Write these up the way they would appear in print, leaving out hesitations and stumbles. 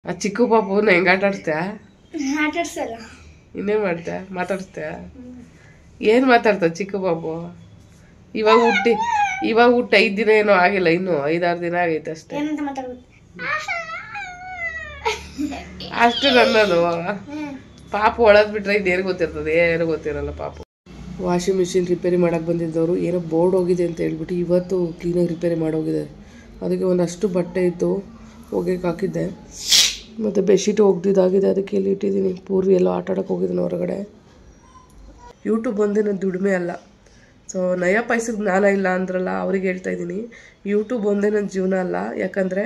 ಆ ಚಿಕ್ಕ ಪಾಪನ ಹೆಂಗ ಆಟ ಆಡ್ತೀಯ? ಆಟಾಡ್ಸಲ್ಲ. ಇನ್ನೇನ್ ಮಾಡ್ತೀಯ? ಮಾತಾಡ್ತೀಯ? ಏನ್ ಮಾತಾಡ್ತ ಚಿಕ್ಕ ಪಾಪು? ಇವಾಗ ಹುಟ್ಟಿ 5 ದಿನ ಏನೋ ಆಗಿಲ್ಲ, ಇನ್ನು 5-6 ದಿನ ಆಗೈತೆ ಅಷ್ಟೇ. ಅಷ್ಟು ನನ್ನದು ಪಾಪು ಒಳದ್ ಬಿಟ್ರೆ ಇದೇನು ಗೊತ್ತಿರ್ತದೆ? ಏನು ಗೊತ್ತಿರಲ್ಲ ಪಾಪು. ವಾಷಿಂಗ್ ಮಿಷಿನ್ ರಿಪೇರಿ ಮಾಡಕ್ಕೆ ಬಂದಿದ್ದವರು ಏನೋ ಬೋರ್ಡ್ ಹೋಗಿದೆ ಅಂತ ಹೇಳ್ಬಿಟ್ಟು ಇವತ್ತು ಕ್ಲೀನಾಗಿ ರಿಪೇರಿ ಮಾಡೋಗಿದ್ದಾರೆ. ಅದಕ್ಕೆ ಒಂದಷ್ಟು ಬಟ್ಟೆ ಇತ್ತು, ಒಗೆಯಕ್ಕೆ ಹಾಕಿದ್ದೆ. ಮತ್ತು ಬೆಡ್ಶೀಟ್ ಒಗ್ದಿದ್ದಾಗಿದೆ, ಅದಕ್ಕೆ ಇಲ್ಲಿ ಇಟ್ಟಿದ್ದೀನಿ. ಪೂರ್ವಿ ಎಲ್ಲ ಆಟ ಆಡೋಕ್ಕೆ ಹೋಗಿದ್ದೀನಿ ಹೊರಗಡೆ. ಯೂಟ್ಯೂಬ್ ಒಂದೇ ನನ್ನ ದುಡಿಮೆ ಅಲ್ಲ. ಸೊ ನಯ ಪೈಸದ ಜ್ಞಾನ ಇಲ್ಲ ಅಂದ್ರಲ್ಲ, ಅವ್ರಿಗೆ ಹೇಳ್ತಾ ಇದ್ದೀನಿ, ಯೂಟ್ಯೂಬ್ ಒಂದೇ ನನ್ನ ಜೀವನ ಅಲ್ಲ. ಯಾಕಂದರೆ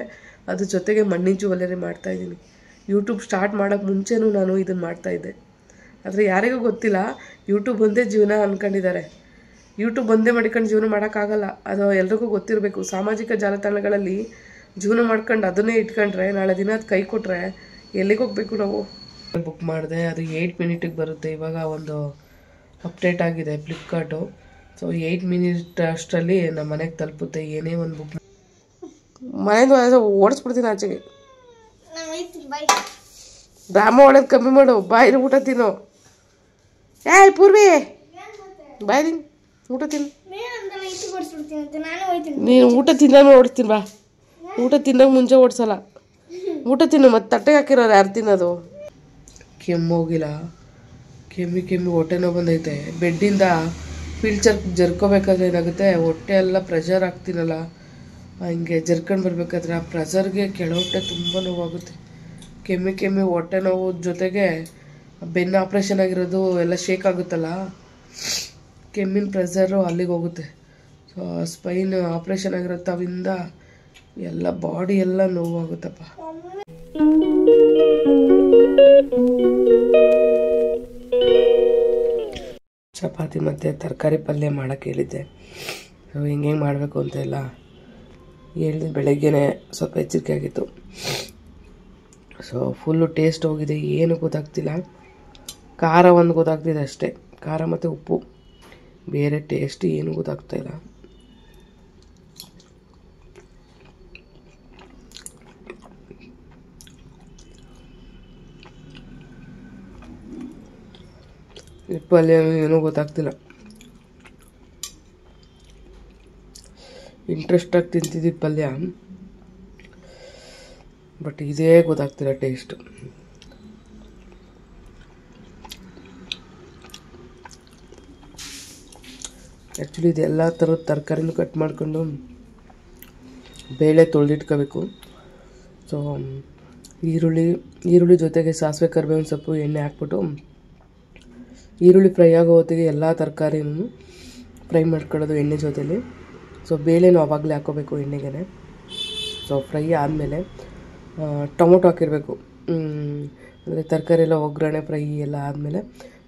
ಅದ್ರ ಜೊತೆಗೆ ಮಣ್ಣಿನ ಜ್ಯುವೆಲ್ಲರಿ ಮಾಡ್ತಾಯಿದ್ದೀನಿ. ಯೂಟ್ಯೂಬ್ ಸ್ಟಾರ್ಟ್ ಮಾಡೋಕ್ಕೆ ಮುಂಚೆನೂ ನಾನು ಇದನ್ನು ಮಾಡ್ತಾಯಿದ್ದೆ. ಆದರೆ ಯಾರಿಗೂ ಗೊತ್ತಿಲ್ಲ, ಯೂಟ್ಯೂಬ್ ಒಂದೇ ಜೀವನ ಅಂದ್ಕೊಂಡಿದ್ದಾರೆ. ಯೂಟ್ಯೂಬ್ ಒಂದೇ ಮಾಡ್ಕೊಂಡು ಜೀವನ ಮಾಡೋಕ್ಕಾಗಲ್ಲ, ಅದು ಎಲ್ರಿಗೂ ಗೊತ್ತಿರಬೇಕು. ಸಾಮಾಜಿಕ ಜಾಲತಾಣಗಳಲ್ಲಿ ಜೀವನ ಮಾಡ್ಕೊಂಡು ಅದನ್ನೇ ಇಟ್ಕೊಂಡ್ರೆ ನಾಳೆ ದಿನ ಅದು ಕೈ ಕೊಟ್ಟರೆ ಎಲ್ಲಿಗೆ ಹೋಗಬೇಕು ನಾವು? ಬುಕ್ ಮಾಡಿದೆ, ಅದು 8 ಮಿನಿಟಿಗೆ ಬರುತ್ತೆ. ಇವಾಗ ಒಂದು ಅಪ್ಡೇಟ್ ಆಗಿದೆ ಫ್ಲಿಪ್ಕಾರ್ಟು. ಸೊ 8 ಮಿನಿಟ್ ಅಷ್ಟರಲ್ಲಿ ನಮ್ಮ ಮನೆಗೆ ತಲುಪುತ್ತೆ. ಏನೇ ಒಂದು ಬುಕ್ ಮನೆಯಿಂದ ಓಡಿಸ್ಬಿಡ್ತೀನಿ ಆಚೆಗೆ. ಡ್ರಾಮಾ ಒಳಗೆ ಕಮ್ಮಿ ಮಾಡು, ಬಾಯಿನ ಊಟ ತಿನ್ನು. ಪೂರ್ವಿ ಬಾಯಿ ಊಟ ತಿನ್ನು. ನೀನು ಊಟ ತಿನ್ನಾನು ಓಡಿಸ್ತೀನಿ ಬಾ. ಊಟ ತಿನ್ನೋಕೆ ಮುಂಚೆ ಓಡಿಸಲ್ಲ. ಊಟ ತಿನ್ನು, ಮತ್ತು ತಟ್ಟೆಗೆ ಹಾಕಿರೋರು ಯಾರು ತಿನ್ನೋದು? ಕೆಮ್ಮೋಗಿಲ್ಲ, ಕೆಮ್ಮಿ ಹೊಟ್ಟೆ ನೋವು ಬಂದೈತೆ. ಬೆಡ್ಡಿಂದ ಫಿಲ್ಚರ್ ಜರ್ಕೋಬೇಕಾದ್ರೆ ಏನಾಗುತ್ತೆ, ಹೊಟ್ಟೆ ಎಲ್ಲ ಪ್ರೆಷರ್ ಆಗ್ತೀನಲ್ಲ, ಹಿಂಗೆ ಜರ್ಕೊಂಡು ಬರ್ಬೇಕಾದ್ರೆ ಆ ಪ್ರೆಷರ್ಗೆ ಕೆಳಹೊಟ್ಟೆ ತುಂಬ ನೋವಾಗುತ್ತೆ. ಕೆಮ್ಮಿ ಹೊಟ್ಟೆ ನೋವು ಜೊತೆಗೆ ಬೆನ್ನು ಆಪ್ರೇಷನ್ ಆಗಿರೋದು ಎಲ್ಲ ಶೇಕ್ ಆಗುತ್ತಲ್ಲ, ಕೆಮ್ಮಿನ ಪ್ರೆಷರು ಅಲ್ಲಿಗೆ ಹೋಗುತ್ತೆ. ಸೊ ಸ್ಪೈನ್ ಆಪ್ರೇಷನ್ ಆಗಿರೋ ತವಿಂದ ಎಲ್ಲ ಬಾಡಿ ಎಲ್ಲ ನೋವಾಗುತ್ತಪ್ಪ. ಚಪಾತಿ ಮತ್ತು ತರಕಾರಿ ಪಲ್ಯ ಮಾಡೋಕ್ಕೆ ಹೇಳಿದ್ದೆ. ಸೊ ಹಿಂಗೆ ಮಾಡಬೇಕು ಅಂತ ಎಲ್ಲ ಹೇಳಿದೆ. ಬೆಳಗ್ಗೆನೇ ಸ್ವಲ್ಪ ಎಚ್ಚರಿಕೆ ಆಗಿತ್ತು. ಸೊ ಫುಲ್ಲು ಟೇಸ್ಟ್ ಹೋಗಿದೆ, ಏನು ಗೊತ್ತಾಗ್ತಿಲ್ಲ. ಖಾರ ಒಂದು ಗೊತ್ತಾಗ್ತಿದೆ ಅಷ್ಟೇ, ಖಾರ ಮತ್ತು ಉಪ್ಪು. ಬೇರೆ ಟೇಸ್ಟ್ ಏನು ಗೊತ್ತಾಗ್ತಾಯಿಲ್ಲ. ಪಲ್ಯ ಏನೂ ಗೊತ್ತಾಗ್ತಿಲ್ಲ. ಇಂಟ್ರೆಸ್ಟಾಗಿ ತಿಂತಿದ್ದಿದ್ದು ಪಲ್ಯ, ಬಟ್ ಇದೇ ಗೊತ್ತಾಗ್ತಿಲ್ಲ ಟೇಸ್ಟು. ಆ್ಯಕ್ಚುಲಿ ಇದೆಲ್ಲ ಥರದ ತರಕಾರಿನೂ ಕಟ್ ಮಾಡಿಕೊಂಡು ಬೇಳೆ ತೊಳೆದಿಟ್ಕೋಬೇಕು. ಸೊ ಈರುಳ್ಳಿ ಜೊತೆಗೆ ಸಾಸಿವೆ ಕರಿಬೇವಿನ ಸೊಪ್ಪು ಎಣ್ಣೆ ಹಾಕ್ಬಿಟ್ಟು ಈರುಳ್ಳಿ ಫ್ರೈ ಆಗೋ ಹೊತ್ತಿಗೆ ಎಲ್ಲ ತರಕಾರಿನೂ ಫ್ರೈ ಮಾಡ್ಕೊಳ್ಳೋದು ಎಣ್ಣೆ ಜೊತೆಲಿ. ಸೊ ಬೇಳೆನೂ ಆವಾಗಲೇ ಹಾಕ್ಕೋಬೇಕು ಎಣ್ಣೆಗೆ. ಸೊ ಫ್ರೈ ಆದಮೇಲೆ ಟೊಮೊಟೊ ಹಾಕಿರಬೇಕು. ಅಂದರೆ ತರಕಾರಿ ಎಲ್ಲ ಒಗ್ಗರಣೆ ಫ್ರೈ ಎಲ್ಲ ಆದಮೇಲೆ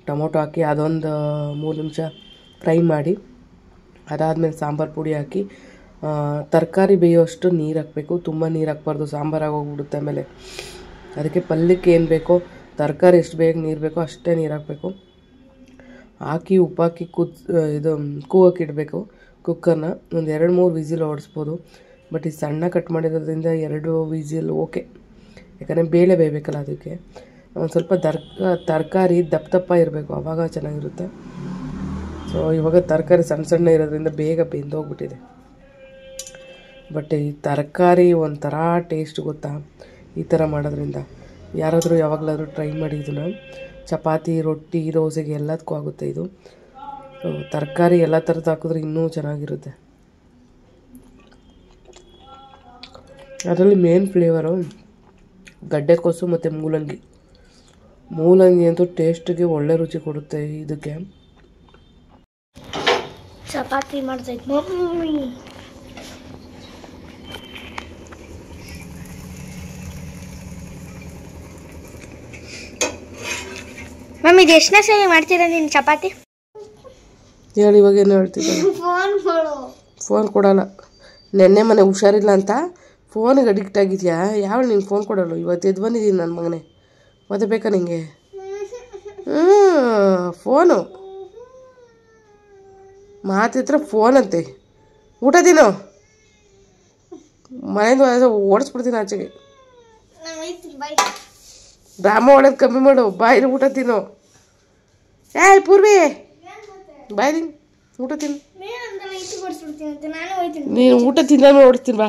ಟೊಮೊಟೊ ಹಾಕಿ ಅದೊಂದು 3 ನಿಮಿಷ ಫ್ರೈ ಮಾಡಿ, ಅದಾದಮೇಲೆ ಸಾಂಬಾರು ಪುಡಿ ಹಾಕಿ ತರಕಾರಿ ಬೇಯೋಷ್ಟು ನೀರು ಹಾಕಬೇಕು. ತುಂಬ ನೀರು ಹಾಕ್ಬಾರ್ದು, ಸಾಂಬಾರಾಗಿ ಹೋಗ್ಬಿಡುತ್ತೆ ಆಮೇಲೆ. ಅದಕ್ಕೆ ಪಲ್ಯಕ್ಕೆ ಏನು ಬೇಕೋ, ತರಕಾರಿ ಎಷ್ಟು ಬೇಗ ನೀರು ಬೇಕೋ ಅಷ್ಟೇ ನೀರು ಹಾಕಬೇಕು. ಹಾಕಿ ಉಪ್ಪು ಹಾಕಿ ಕೂಗಕ್ಕೆ ಇಡಬೇಕು ಕುಕ್ಕರ್ನ. ಒಂದು 2-3 ವಿಸಿಲ್ ಓಡಿಸ್ಬೋದು. ಬಟ್ ಇದು ಸಣ್ಣ ಕಟ್ ಮಾಡಿರೋದ್ರಿಂದ 2 ವಿಸಿಲ್ ಓಕೆ, ಯಾಕಂದರೆ ಬೇಳೆ ಬೇಯಬೇಕಲ್ಲ ಅದಕ್ಕೆ. ಒಂದು ಸ್ವಲ್ಪ ತರಕಾರಿ ದಪ್ಪ ಇರಬೇಕು, ಆವಾಗ ಚೆನ್ನಾಗಿರುತ್ತೆ. ಸೊ ಇವಾಗ ತರಕಾರಿ ಸಣ್ಣ ಇರೋದ್ರಿಂದ ಬೇಗ ಬೆಂದೋಗ್ಬಿಟ್ಟಿದೆ. ಬಟ್ ಈ ತರಕಾರಿ ಒಂಥರ ಟೇಸ್ಟ್ ಗೊತ್ತಾ ಈ ಥರ ಮಾಡೋದ್ರಿಂದ. ಯಾರಾದರೂ ಯಾವಾಗಲಾದರೂ ಟ್ರೈ ಮಾಡಿ ಇದನ್ನು. ಚಪಾತಿ, ರೊಟ್ಟಿ, ದೋಸೆಗೆ ಎಲ್ಲದಕ್ಕೂ ಆಗುತ್ತೆ ಇದು. ಸೊ ತರಕಾರಿ ಎಲ್ಲ ಥರದ್ದು ಹಾಕಿದ್ರೆ ಇನ್ನೂ ಚೆನ್ನಾಗಿರುತ್ತೆ. ಅದರಲ್ಲಿ ಮೇನ್ ಫ್ಲೇವರು ಗಡ್ಡೆಕೋಸು ಮತ್ತು ಮೂಲಂಗಿ ಅಂತೂ ಟೇಸ್ಟಿಗೆ ಒಳ್ಳೆ ರುಚಿ ಕೊಡುತ್ತೆ ಇದಕ್ಕೆ. ಚಪಾತಿ ಮಾಡ್ತೈತೆ ಮಮ್ಮಿ. ಮಮ್ಮಿ ಇದು ಎಷ್ಟನೇ ಸಲ ಮಾಡ್ತೀರಾ ನೀನು ಚಪಾತಿ? ಹೇಳಿ, ಇವಾಗ ಏನು ಹೇಳ್ತಿದ್ದೆ? ಫೋನ್ ಕೊಡೋಲ್ಲ. ನೆನ್ನೆ ಮನೆ ಹುಷಾರಿಲ್ಲ ಅಂತ ಫೋನಿಗೆ ಅಡಿಕ್ಟ್ ಆಗಿದೆಯಾ? ಯಾವ ನಿಂಗೆ ಫೋನ್ ಕೊಡೋಲ್ಲ? ಇವತ್ತು ಎದ್ದು ಬಂದಿದ್ದೀನಿ ನನ್ನ ಮಗನೇ. ಮತ್ತೆ ಬೇಕಾ ನಿಂಗೆ? ಫೋನು ಮಾತಿತ್ರ ಫೋನ್ ಅಂತೆ. ಊಟ ತಿನ್ನೋ, ಮನೆಯಿಂದ ಓಡಿಸ್ಬಿಡ್ತೀನಿ ಆಚೆಗೆ. ಡ್ರಾಮಾ ಒಳಗೆ ಕಮ್ಮಿ ಮಾಡು, ಬಾಯಿಲಿ ಊಟ ತಿನ್ನು. ಏಯ್ ಪೂರ್ವಿ, ಬಾಯಿಲಿ ಊಟ ತಿನ್ನು. ನೀನು ಊಟ ತಿನ್ನೋ ಓಡಿಸ್ತೀನಿ ಬಾ.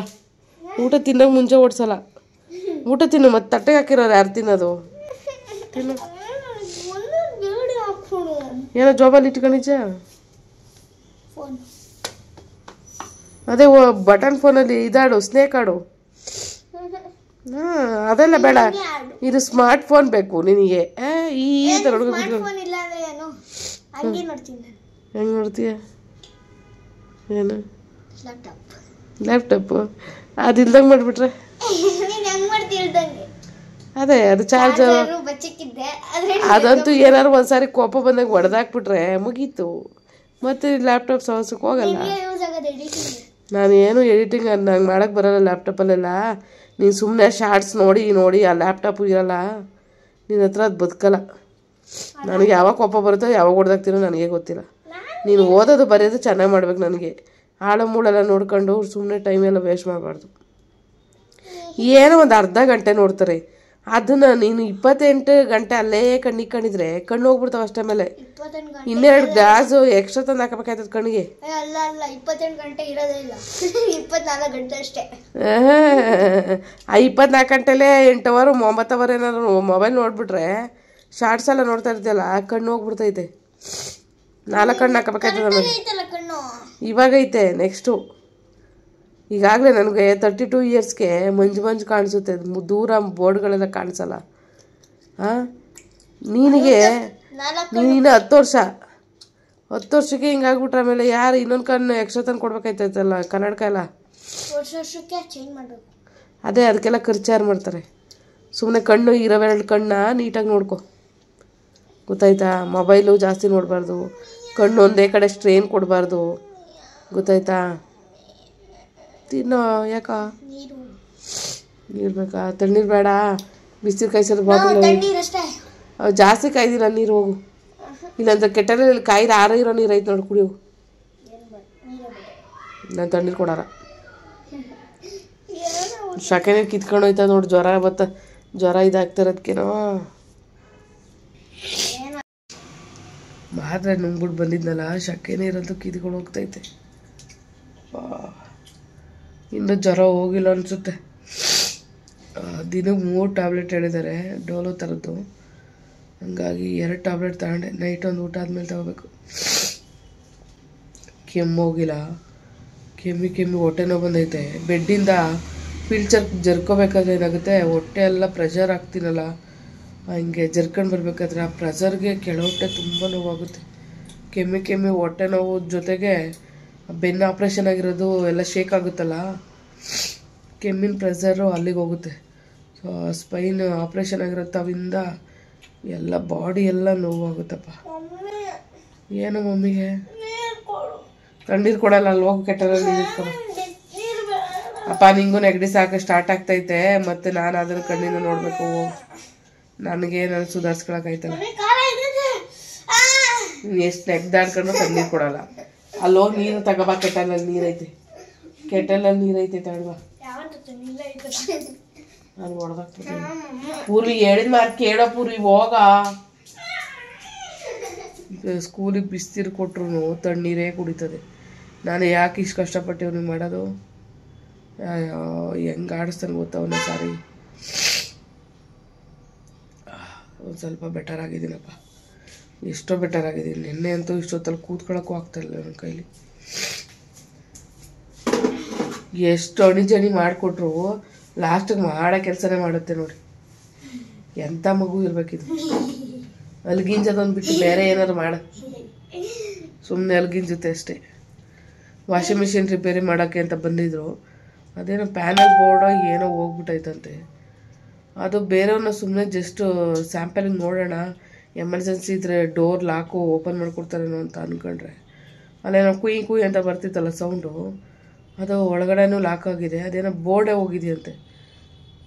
ಊಟ ತಿನ್ನೋಕೆ ಮುಂಚೆ ಓಡಿಸಲ್ಲ. ಊಟ ತಿನ್ನು, ಮತ್ತೆ ತಟ್ಟೆಗೆ ಹಾಕಿರೋರು ಯಾರು ತಿನ್ನೋದು? ತಿನ್ನು. ಏನೋ ಜೋಬಲ್ಲಿ ಇಟ್ಕೊಂಡಿದ್ದ? ಅದೇ ಬಟನ್ ಫೋನಲ್ಲಿ ಇದಾಡು, ಸ್ನೇಕ್ ಆಡು. ಹಾಂ, ಅದೆಲ್ಲ ಬೇಡ, ಇದು ಸ್ಮಾರ್ಟ್ ಫೋನ್ ಬೇಕು ನಿನಗೆ. ಈ ಥರ ಹುಡುಗ ಹೆಂಗೆ ನೋಡ್ತೀಯ? ಏನು ಲ್ಯಾಪ್ಟಾಪು? ಅದು ಇಲ್ದಂಗೆ ಮಾಡಿಬಿಟ್ರೆ ಅದೇ ಅದು ಚಾರ್ಜರ್. ಅದಂತೂ ಏನಾದ್ರು ಒಂದ್ಸಾರಿ ಕೋಪ ಬಂದಾಗ ಹೊಡೆದಾಕ್ಬಿಟ್ರೆ ಮುಗೀತು, ಮತ್ತೆ ಲ್ಯಾಪ್ಟಾಪ್ ಸವಸಕ್ಕೆ ಹೋಗಲ್ಲ. ನಾನು ಏನು ಎಡಿಟಿಂಗ್ ನಂಗೆ ಮಾಡೋಕ್ಕೆ ಬರೋಲ್ಲ ಲ್ಯಾಪ್ಟಾಪಲ್ಲೆಲ್ಲ. ನೀನು ಸುಮ್ಮನೆ ಶಾರ್ಟ್ಸ್ ನೋಡಿ ನೋಡಿ ಆ ಲ್ಯಾಪ್ಟಾಪು ಇರಲ್ಲ ನಿನ್ನ ಹತ್ರ, ಅದು ಬದುಕಲ್ಲ. ನನಗೆ ಯಾವಾಗ ಕೋಪ ಬರುತ್ತೋ ಯಾವಾಗ ಹೊಡೆದಾಕ್ತೀನೋ ನನಗೆ ಗೊತ್ತಿಲ್ಲ. ನೀನು ಓದೋದು ಬರೆಯೋದು ಚೆನ್ನಾಗಿ ಮಾಡ್ಬೇಕು. ನನಗೆ ಆಳ ಮೂಳೆಲ್ಲ ನೋಡ್ಕೊಂಡು ಸುಮ್ಮನೆ ಟೈಮೆಲ್ಲ ವೇಸ್ಟ್ ಮಾಡಬಾರ್ದು. ಏನೋ ಒಂದು ಅರ್ಧ ಗಂಟೆ ನೋಡ್ತಾರೆ, ಅದನ್ನು ನೀನು 28 ಗಂಟೆ ಅಲ್ಲೇ ಕಣ್ಣಿಗೆ ಕಣ್ಣಿದ್ರೆ ಕಣ್ಣು ಹೋಗ್ಬಿಡ್ತಾವೆ ಅಷ್ಟೇ. ಮೇಲೆ 12 ಗ್ಲಾಸು ಎಕ್ಸ್ಟ್ರಾ ತಂದು ಹಾಕಬೇಕಾಯ್ತದ ಕಣ್ಣಿಗೆ. 28 ಗಂಟೆ ಇರೋದೇ ಇಲ್ಲ, 24 ಗಂಟೆ ಅಷ್ಟೇ. 24 ಗಂಟೆಲೇ 8 ಅವರ್ 9 ಅವರ್ ಏನಾದ್ರು ಮೊಬೈಲ್ ನೋಡ್ಬಿಟ್ರೆ, ಶಾರ್ಟ್ಸ್ ಎಲ್ಲ ನೋಡ್ತಾ ಇರ್ತೀಯಲ್ಲ, ಕಣ್ಣು ಹೋಗ್ಬಿಡ್ತೈತೆ. 4 ಕಣ್ಣು ಹಾಕಬೇಕಾಯ್ತದ ನಮಗೆ. ಇವಾಗೈತೆ ನೆಕ್ಸ್ಟು. ಈಗಾಗಲೇ ನನಗೆ 32 ಇಯರ್ಸ್ಗೆ ಮಂಜು ಕಾಣಿಸುತ್ತೆ, ದೂರ ಬೋರ್ಡ್ಗಳೆಲ್ಲ ಕಾಣಿಸಲ್ಲ. ಹಾಂ, ನೀನಿಗೆ ನೀನು 10 ವರ್ಷಕ್ಕೆ ಹಿಂಗಾಗ್ಬಿಟ್ರೆ ಆಮೇಲೆ ಯಾರು ಇನ್ನೊಂದು ಕಣ್ಣು ಎಕ್ಸ್ಟ್ರಾ ತಂದು ಕೊಡ್ಬೇಕಾಯ್ತೈತಲ್ಲ, ಕನ್ನಡಕ ಎಲ್ಲ. ಅದೇ ಅದಕ್ಕೆಲ್ಲ ಖರ್ಚು ಯಾರು ಮಾಡ್ತಾರೆ? ಸುಮ್ಮನೆ ಕಣ್ಣು ಇರೋವೆರಡು ಕಣ್ಣ ನೀಟಾಗಿ ನೋಡ್ಕೊ, ಗೊತ್ತಾಯ್ತಾ? ಮೊಬೈಲು ಜಾಸ್ತಿ ನೋಡಬಾರ್ದು, ಕಣ್ಣು ಒಂದೇ ಕಡೆ ಸ್ಟ್ರೇನ್ ಕೊಡಬಾರ್ದು, ಗೊತ್ತಾಯ್ತಾ? ತಿನ್ನೋ. ಯಾಕ ನೀರು ಬೇಕಾ? ತಣ್ಣೀರು ಬೇಡ, ಬಿಸಿರು ಕಾಯಿಸೋದು ಬಾಟಲ್. ಜಾಸ್ತಿ ಕಾಯ್ದಿಲ್ಲ ನೀರು, ಹೋಗು. ಇಲ್ಲಾಂದ್ರೆ ಕೆಟ್ಟಲ್ಲಿ ಕಾಯ್ದು ಇರೋ ನೀರು ಐತೆ ನೋಡಿ, ಕುಡಿಯು. ನಾನು ತಣ್ಣೀರು ಕೊಡಾರ. ಶಕೆ ನೀರು ಕಿತ್ಕೊಂಡು ಹೋಯ್ತಾ ನೋಡಿ, ಜ್ವರ ಇದಾಗ್ತಿರೋದಕ್ಕೇನೋ. ಮಾತ್ರ ನುಂಗ್ಬಿಟ್ಟು ಬಂದಿದ್ನಲ್ಲ, ಶಕೆ ನೀರಂತೂ ಕಿತ್ಕೊಂಡು ಹೋಗ್ತೈತೆ. ಇನ್ನು ಜ್ವರ ಹೋಗಿಲ್ಲ ಅನಿಸುತ್ತೆ. ದಿನಕ್ಕೆ 3 ಟ್ಯಾಬ್ಲೆಟ್ ಹೇಳಿದ್ದಾರೆ, ಡೋಲೋ ಥರದ್ದು. ಹಂಗಾಗಿ 2 ಟ್ಯಾಬ್ಲೆಟ್ ತಗೊಂಡೆ. ನೈಟ್ ಒಂದು ಊಟ ಆದಮೇಲೆ ತಗೋಬೇಕು. ಕೆಮ್ಮು ಹೋಗಿಲ್ಲ, ಕೆಮ್ಮಿ ಹೊಟ್ಟೆ ನೋವು ಬಂದೈತೆ. ಬೆಡ್ಡಿಂದ ಫಿಲ್ಚರ್ ಜರ್ಕೋಬೇಕಾದ್ರೆ ಏನಾಗುತ್ತೆ, ಹೊಟ್ಟೆ ಎಲ್ಲ ಪ್ರೆಷರ್ ಆಗ್ತೀನಲ್ಲ, ಹಿಂಗೆ ಜರ್ಕೊಂಡು ಬರ್ಬೇಕಾದ್ರೆ ಆ ಪ್ರೆಷರ್ಗೆ ಕೆಳ ಹೊಟ್ಟೆ ತುಂಬ ನೋವಾಗುತ್ತೆ. ಕೆಮ್ಮಿ ಹೊಟ್ಟೆ ನೋವು ಜೊತೆಗೆ ಬೆನ್ನು ಆಪ್ರೇಷನ್ ಆಗಿರೋದು ಎಲ್ಲ ಶೇಕ್ ಆಗುತ್ತಲ್ಲ, ಕೆಮ್ಮಿನ ಪ್ರೆಷರು ಅಲ್ಲಿಗೆ ಹೋಗುತ್ತೆ. ಸೊ ಸ್ಪೈನ್ ಆಪ್ರೇಷನ್ ಆಗಿರುತ್ತೆ, ಅವಿಂದ ಎಲ್ಲ ಬಾಡಿ ಎಲ್ಲ ನೋವಾಗುತ್ತಪ್ಪ. ಏನು ಮಮ್ಮಿಗೆ ತಣ್ಣೀರು ಕೊಡಲ್ಲ, ಅಲ್ಲಿ ಹೋಗಿ ಕೆಟ್ಟಲ್ಲ ನೀರು ಇಟ್ಕೊಂಡು. ಅಪ್ಪ ನಿಂಗೂ ನೆಗಡಿ ಸಾಕು ಸ್ಟಾರ್ಟ್ ಆಗ್ತೈತೆ, ಮತ್ತು ನಾನು ಅದನ್ನು ಕಣ್ಣಿನ ನೋಡಬೇಕು. ನನಗೆ ನಾನು ಸುಧಾರಿಸ್ಕೊಳಕ್ಕಾಯ್ತಲ್ಲ. ಎಷ್ಟು ನೆಗ್ದಾಡ್ಕೊಂಡು ತಣ್ಣೀರು ಕೊಡಲ್ಲ. ಅಲ್ಲಿ ಹೋಗಿ ನೀರು ತಗೋಬಾ, ಕೆಟಲಲ್ಲಿ ನೀರೈತೆ ತಗೊಳ್ಬಾ. ನಾನು ಹೊಡೆದಾಕ್ತೀನಿ. ಪೂರ್ವಿ ಹೇಳಿದ ಮಾತು ಕೇಳೋ ಪೂರ್ವಿ, ಹೋಗ. ಸ್ಕೂಲಿಗೆ ಬಿಸಿನೀರು ಕೊಟ್ರು ತಣ್ಣೀರೇ ಕುಡಿತದೆ. ನಾನು ಯಾಕೆ ಇಷ್ಟು ಕಷ್ಟಪಟ್ಟು ಅವ್ನಿಗೆ ಮಾಡೋದು? ಹೆಂಗೆ ಆಡಿಸ್ತಾನೆ ಗೊತ್ತವನ್ನ. ಸಾರಿ, ಒಂದು ಸ್ವಲ್ಪ ಬೆಟರ್ ಆಗಿದ್ದೀನಪ್ಪ, ಎಷ್ಟೋ ಬೆಟರ್ ಆಗಿದ್ದೀನಿ. ನಿನ್ನೆ ಅಂತೂ ಇಷ್ಟೊತ್ತಲ್ಲಿ ಕೂತ್ಕೊಳ್ಳೋಕ್ಕೂ ಆಗ್ತಾಯಿಲ್ಲ ನನ್ನ ಕೈಲಿ. ಎಷ್ಟು ಅಣಿಜಣಿ ಮಾಡಿಕೊಟ್ರು ಲಾಸ್ಟಿಗೆ ಮಾಡೋ ಕೆಲಸನೇ ಮಾಡುತ್ತೆ ನೋಡಿ. ಎಂಥ ಮಗು ಇರಬೇಕಿದು. ಅಲ್ಗಿಂಜದೊಂದು ಬಿಟ್ಟು ಬೇರೆ ಏನಾದ್ರು ಮಾಡ, ಸುಮ್ಮನೆ ಅಲ್ಗಿಂಜುತ್ತೆ ಅಷ್ಟೇ. ವಾಷಿಂಗ್ ಮಿಷಿನ್ ರಿಪೇರಿ ಮಾಡೋಕ್ಕೆ ಅಂತ ಬಂದಿದ್ರು, ಅದೇನೋ ಪ್ಯಾನಲ್ ಬೋರ್ಡೋ ಏನೋ ಹೋಗ್ಬಿಟ್ಟೈತಂತೆ. ಅದು ಬೇರೆಯವ್ರನ್ನ ಸುಮ್ಮನೆ ಜಸ್ಟ್ ಸ್ಯಾಂಪಲಿಂಗ್ ನೋಡೋಣ, ಎಮರ್ಜೆನ್ಸಿ ಇದ್ದರೆ ಡೋರ್ ಲಾಕು ಓಪನ್ ಮಾಡಿಕೊಡ್ತಾರೇನೋ ಅಂತ ಅಂದ್ಕೊಂಡ್ರೆ, ಅಲ್ಲೇನೋ ಕುಯ್ ಅಂತ ಬರ್ತಿತ್ತಲ್ಲ ಸೌಂಡು, ಅದು ಒಳಗಡೆನೂ ಲಾಕ್ ಆಗಿದೆ. ಅದೇನೋ ಬೋರ್ಡೇ ಹೋಗಿದೆಯಂತೆ.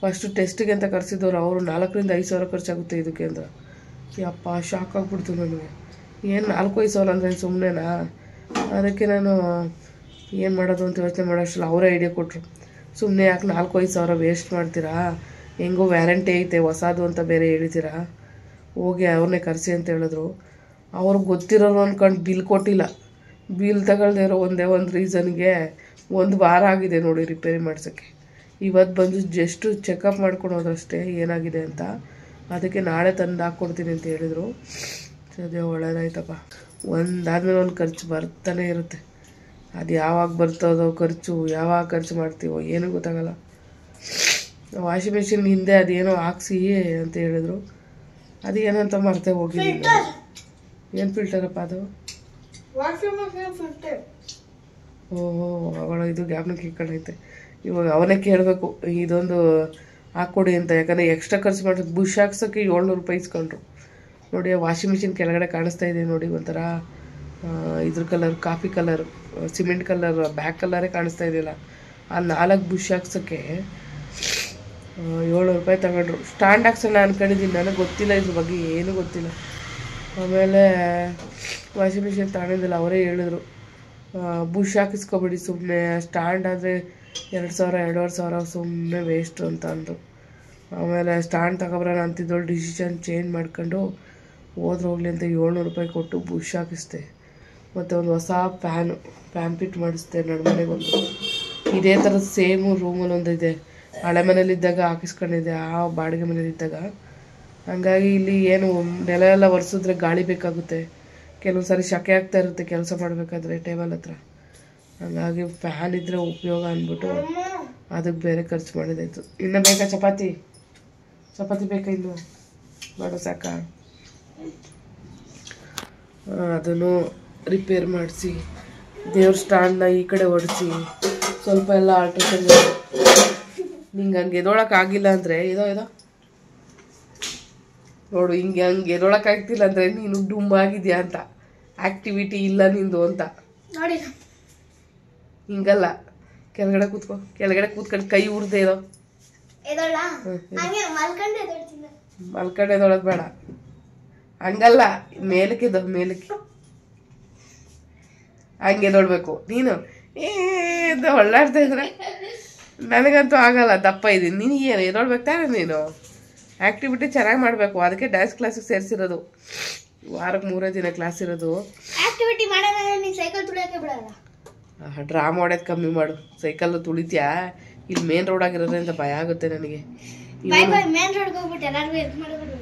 ಫಸ್ಟು ಟೆಸ್ಟಿಗೆ ಅಂತ ಕರೆಸಿದವ್ರು, ಅವರು 4,000 to 5,000 ಖರ್ಚಾಗುತ್ತೆ ಇದಕ್ಕೆ ಅಂತ. ಯಪ್ಪ, ಶಾಕ್ ಆಗಿಬಿಡ್ತು ನನಗೆ. ಏನು 4-5 ಸಾವಿರ ಅಂದರೆ ಸುಮ್ಮನೆನಾ? ಅದಕ್ಕೆ ನಾನು ಏನು ಮಾಡೋದು ಅಂತ ಯೋಚನೆ ಮಾಡೋಷ್ಟಲ್ಲ ಅವರೇ ಐಡಿಯಾ ಕೊಟ್ಟರು. ಸುಮ್ಮನೆ ಯಾಕೆ 4-5 ಸಾವಿರ ವೇಸ್ಟ್ ಮಾಡ್ತೀರಾ, ಹೆಂಗೋ ವ್ಯಾರಂಟಿ ಐತೆ ಹೊಸದು ಅಂತ ಬೇರೆ ಹೇಳಿದ್ದೀರಾ, ಹೋಗಿ ಅವ್ರನ್ನೇ ಕರೆಸಿ ಅಂತ ಹೇಳಿದ್ರು. ಅವ್ರಿಗೆ ಗೊತ್ತಿರೋರು ಅಂದ್ಕೊಂಡು ಬಿಲ್ ಕೊಟ್ಟಿಲ್ಲ. ಬಿಲ್ ತಗೊಳ್ದೇ ಇರೋ ಒಂದೇ ಒಂದು ರೀಸನ್ಗೆ 1 ವಾರ ಆಗಿದೆ ನೋಡಿ ರಿಪೇರಿ ಮಾಡ್ಸೋಕ್ಕೆ. ಇವತ್ತು ಬಂದು ಜಸ್ಟು ಚೆಕಪ್ ಮಾಡ್ಕೊಂಡು ಹೋದ್ರಷ್ಟೇ ಏನಾಗಿದೆ ಅಂತ. ಅದಕ್ಕೆ ನಾಳೆ ತಂದು ಹಾಕ್ಕೊಡ್ತೀನಿ ಅಂತ ಹೇಳಿದರು. ಸದ್ಯ ಒಳ್ಳೇದಾಯ್ತಪ್ಪ. ಒಂದಾದ್ಮೇಲೆ ಒಂದು ಖರ್ಚು ಬರ್ತಾನೆ ಇರುತ್ತೆ. ಅದು ಯಾವಾಗ ಬರ್ತದೋ ಖರ್ಚು, ಯಾವಾಗ ಖರ್ಚು ಮಾಡ್ತೀವೋ ಏನೂ ಗೊತ್ತಾಗಲ್ಲ. ವಾಷಿಂಗ್ ಮಿಷಿನ್ ಹಿಂದೆ ಅದೇನೋ ಹಾಕ್ಸಿ ಅಂತ ಹೇಳಿದ್ರು. ಅದು ಏನಂತ ಮರ್ತೇ ಹೋಗಿದ್ದೀನಿ. ಏನು ಫಿಲ್ಟರಪ್ಪ ಅದು? ಓಹೋ, ಅವಳ ಇದು ಗ್ಯಾಪ್ನಕ್ಕೆ ಇಕ್ಕಡೈತೆ. ಇವಾಗ ಅವನೇ ಕೇಳಬೇಕು ಇದೊಂದು ಹಾಕ್ಕೊಡಿ ಅಂತ. ಯಾಕಂದರೆ ಎಕ್ಸ್ಟ್ರಾ ಖರ್ಚು ಮಾಡೋದು ಬುಷ್ ಹಾಕ್ಸೋಕ್ಕೆ 700 ರೂಪಾಯಿ ಇಸ್ಕೊಂಡ್ರು ನೋಡಿ. ವಾಷಿಂಗ್ ಮಿಷಿನ್ ಕೆಳಗಡೆ ಕಾಣಿಸ್ತಾ ಇದೆ ನೋಡಿ, ಒಂಥರ ಇದ್ರ colour, coffee colour, cement colour, back ಕಲರೇ ಕಾಣಿಸ್ತಾ ಇದೆಯಲ್ಲ. ಆ 4 ಬುಷ್ ಹಾಕ್ಸೋಕ್ಕೆ 700 ರೂಪಾಯಿ ತಗೊಂಡ್ರು. ಸ್ಟ್ಯಾಂಡ್ ಹಾಕ್ಸೋಣ ಅಂದ್ಕೊಂಡಿದ್ದೀನಿ, ನನಗೆ ಗೊತ್ತಿಲ್ಲ ಇದ್ರ ಬಗ್ಗೆ, ಏನೂ ಗೊತ್ತಿಲ್ಲ. ಆಮೇಲೆ ವಾಷಿಂಗ್ ಮಿಷಿನ್ ತಗೊಂಡಿದ್ದಿಲ್ಲ, ಅವರೇ ಹೇಳಿದ್ರು ಬುಷ್ ಹಾಕಿಸ್ಕೊಬೇಡಿ ಸುಮ್ಮನೆ, ಸ್ಟ್ಯಾಂಡ್ ಆದರೆ 2000-2500 ಸುಮ್ಮನೆ ವೇಸ್ಟು ಅಂತ ಅಂದರು. ಆಮೇಲೆ ಸ್ಟ್ಯಾಂಡ್ ತಗೊಬರೋಣ ಅಂತಿದ್ದಳು, ಡಿಸಿಷನ್ ಚೇಂಜ್ ಮಾಡ್ಕೊಂಡು ಹೋದ್ರೆ ಹೋಗ್ಲಿ ಅಂತ 700 ರೂಪಾಯಿ ಕೊಟ್ಟು ಬುಷ್ ಹಾಕಿಸ್ದೆ. ಮತ್ತು ಒಂದು ಹೊಸ ಫ್ಯಾನ್ ಫಿಟ್ ಮಾಡಿಸ್ದೆ ನಡುಮನೆಗೊಂದು. ಇದೇ ಥರದ ಸೇಮು ರೂಮಲ್ಲಿ ಒಂದು ಇದೆ, ಹಳೆ ಮನೇಲಿದ್ದಾಗ ಹಾಕಿಸ್ಕೊಂಡಿದ್ದೆ, ಆ ಬಾಡಿಗೆ ಮನೇಲಿದ್ದಾಗ. ಹಂಗಾಗಿ ಇಲ್ಲಿ ಏನು ನೆಲ ಎಲ್ಲ ಒರೆಸಿದ್ರೆ ಗಾಳಿ ಬೇಕಾಗುತ್ತೆ, ಕೆಲವು ಸಾರಿ ಶೆಕೆ ಆಗ್ತಾ ಇರುತ್ತೆ ಕೆಲಸ ಮಾಡಬೇಕಾದ್ರೆ ಟೇಬಲ್ ಹತ್ರ. ಹಾಗಾಗಿ ಫ್ಯಾನ್ ಇದ್ದರೆ ಉಪಯೋಗ ಅಂದ್ಬಿಟ್ಟು ಅದಕ್ಕೆ ಬೇರೆ ಖರ್ಚು ಮಾಡಿದಾಯ್ತು. ಇನ್ನು ಬೇಕಾ ಚಪಾತಿ ಬೇಕಾ ಇನ್ನು? ಮಾಡೋ ಸಾಕಾ? ಅದನ್ನು ರಿಪೇರ್ ಮಾಡಿಸಿ, ದೇವ್ರ ಸ್ಟ್ಯಾಂಡ್ನ ಈ ಕಡೆ ಹೊಡಿಸಿ, ಸ್ವಲ್ಪ ಎಲ್ಲ ಆಲ್ಟ್ರೇಷನ್. ನಿಂಗೆ ಹಂಗೆ ಎದೊಳಕ್ಕಾಗಿಲ್ಲ ಅಂದರೆ ಇದೋ ನೋಡು, ಹಿಂಗೆ ಹಂಗೆ ಎದೊಳಕ್ಕಾಗ್ತಿಲ್ಲ ಅಂದರೆ ನೀನು ಡುಮ್ ಆಗಿದ್ಯಾ ಅಂತ, ಆ್ಯಕ್ಟಿವಿಟಿ ಇಲ್ಲ ನಿಂದು ಅಂತ. ನೋಡಿ ಹಿಂಗಲ್ಲ, ಕೆಳಗಡೆ ಕೂತ್ಕೊಂಡು ಕೈ ಉರ್ದೇ ಇರೋ. ಮಲ್ಕಂಡು ಎದೊಳೋದು ಬೇಡ, ಹಂಗಲ್ಲ, ಮೇಲಕ್ಕೆ ಹಂಗೆ ಎದೊಳ್ಬೇಕು ನೀನು. ಅಂತ ಹೊಳ್ಳಾಡ್ತಾ ಇದ್ರೆ ನನಗಂತೂ ಆಗಲ್ಲ, ದಪ್ಪ ಇದ್ದೀನಿ. ನಿನಗೇನು ಎದೊಳ್ಬೇಕು ತಾನೆ ನೀನು? ಆ್ಯಕ್ಟಿವಿಟಿ ಚೆನ್ನಾಗಿ ಮಾಡಬೇಕು, ಅದಕ್ಕೆ ಡ್ಯಾನ್ಸ್ ಕ್ಲಾಸಿಗೆ ಸೇರಿಸಿರೋದು. ವಾರಕ್ಕೆ 3 ದಿನ ಕ್ಲಾಸ್ ಇರೋದು. ಆಕ್ಟಿವಿಟಿ ಮಾಡೋಣ, ನೀನು ಸೈಕಲ್ ತುಳಿಯೋಕೆ ಬಿಡಲ್ಲ. ಡ್ರಾಮ್ ಹೊಡೆಯೋದು ಕಮ್ಮಿ ಮಾಡು. ಸೈಕಲ್ಲು ತುಳಿತ್ಯಾ? ಇಲ್ಲಿ ಮೇನ್ ರೋಡ್ ಆಗಿರೋದ್ರಿಂದ ಭಯ ಆಗುತ್ತೆ ನನಗೆ. ಮೇನ್ ರೋಡ್ಗೆ ಹೋಗ್ಬಿಟ್ಟು ಎಲ್ಲರಿಗೂ ಹೆಲ್ಪ್ ಮಾಡಬೇಕು.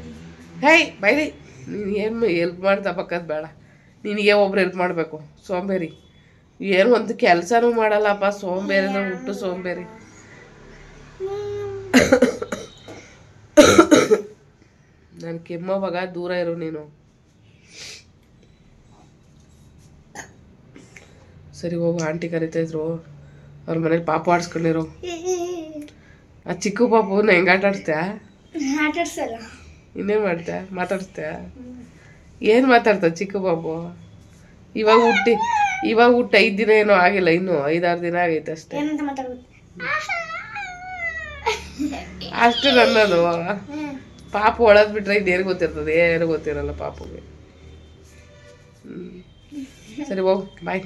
ಹೇಯ್ ಬೈರಿ, ನೀನು ಏನು ಹೆಲ್ಪ್ ಮಾಡ್ತಾ ಪಕ್ಕದ ಬೇಡ, ನಿನಗೆ ಒಬ್ರು ಹೆಲ್ಪ್ ಮಾಡಬೇಕು. ಸೋಂಬೇರಿ, ಏನು ಒಂದು ಕೆಲಸನೂ ಮಾಡಲ್ಲಪ್ಪ, ಸೋಂಬೇರಿ ಅಂದ್ರೆ ಹುಟ್ಟು ಸೋಂಬೇರಿ. ನಾನು ಕೆಮ್ಮೋವಾಗ ದೂರ ಇರು ನೀನು. ಸರಿ ಹೋಗು, ಆಂಟಿ ಕರಿತಾ ಇದ್ರು, ಅವ್ರ ಮನೇಲಿ ಪಾಪು ಆಡಿಸ್ಕೊಂಡಿರು. ಆ ಚಿಕ್ಕ ಪಾಪುನ ಹೆಂಗೆ ಆಟ ಆಡಿಸ್ತ್ಯಾ? ಇನ್ನೇನು ಮಾಡ್ತ್ಯಾ? ಮಾತಾಡಿಸ್ತ್ಯಾ? ಏನು ಮಾತಾಡ್ತಾ ಚಿಕ್ಕ ಪಾಪು? ಇವಾಗ ಹುಟ್ಟಿ 5 ದಿನ ಏನೋ ಆಗಿಲ್ಲ, ಇನ್ನು 5-6 ದಿನ ಆಗೈತೆ ಅಷ್ಟೇ. ಅಷ್ಟು ನನ್ನದು. ಪಾಪು ಒಳದ್ ಬಿಟ್ರೆ ಇದೇನು ಗೊತ್ತಿರ್ತದೆ? ಏನು ಗೊತ್ತಿರಲ್ಲ ಪಾಪುಗೆ. ಸರಿ ಹೋಗು, ಬಾಯ್.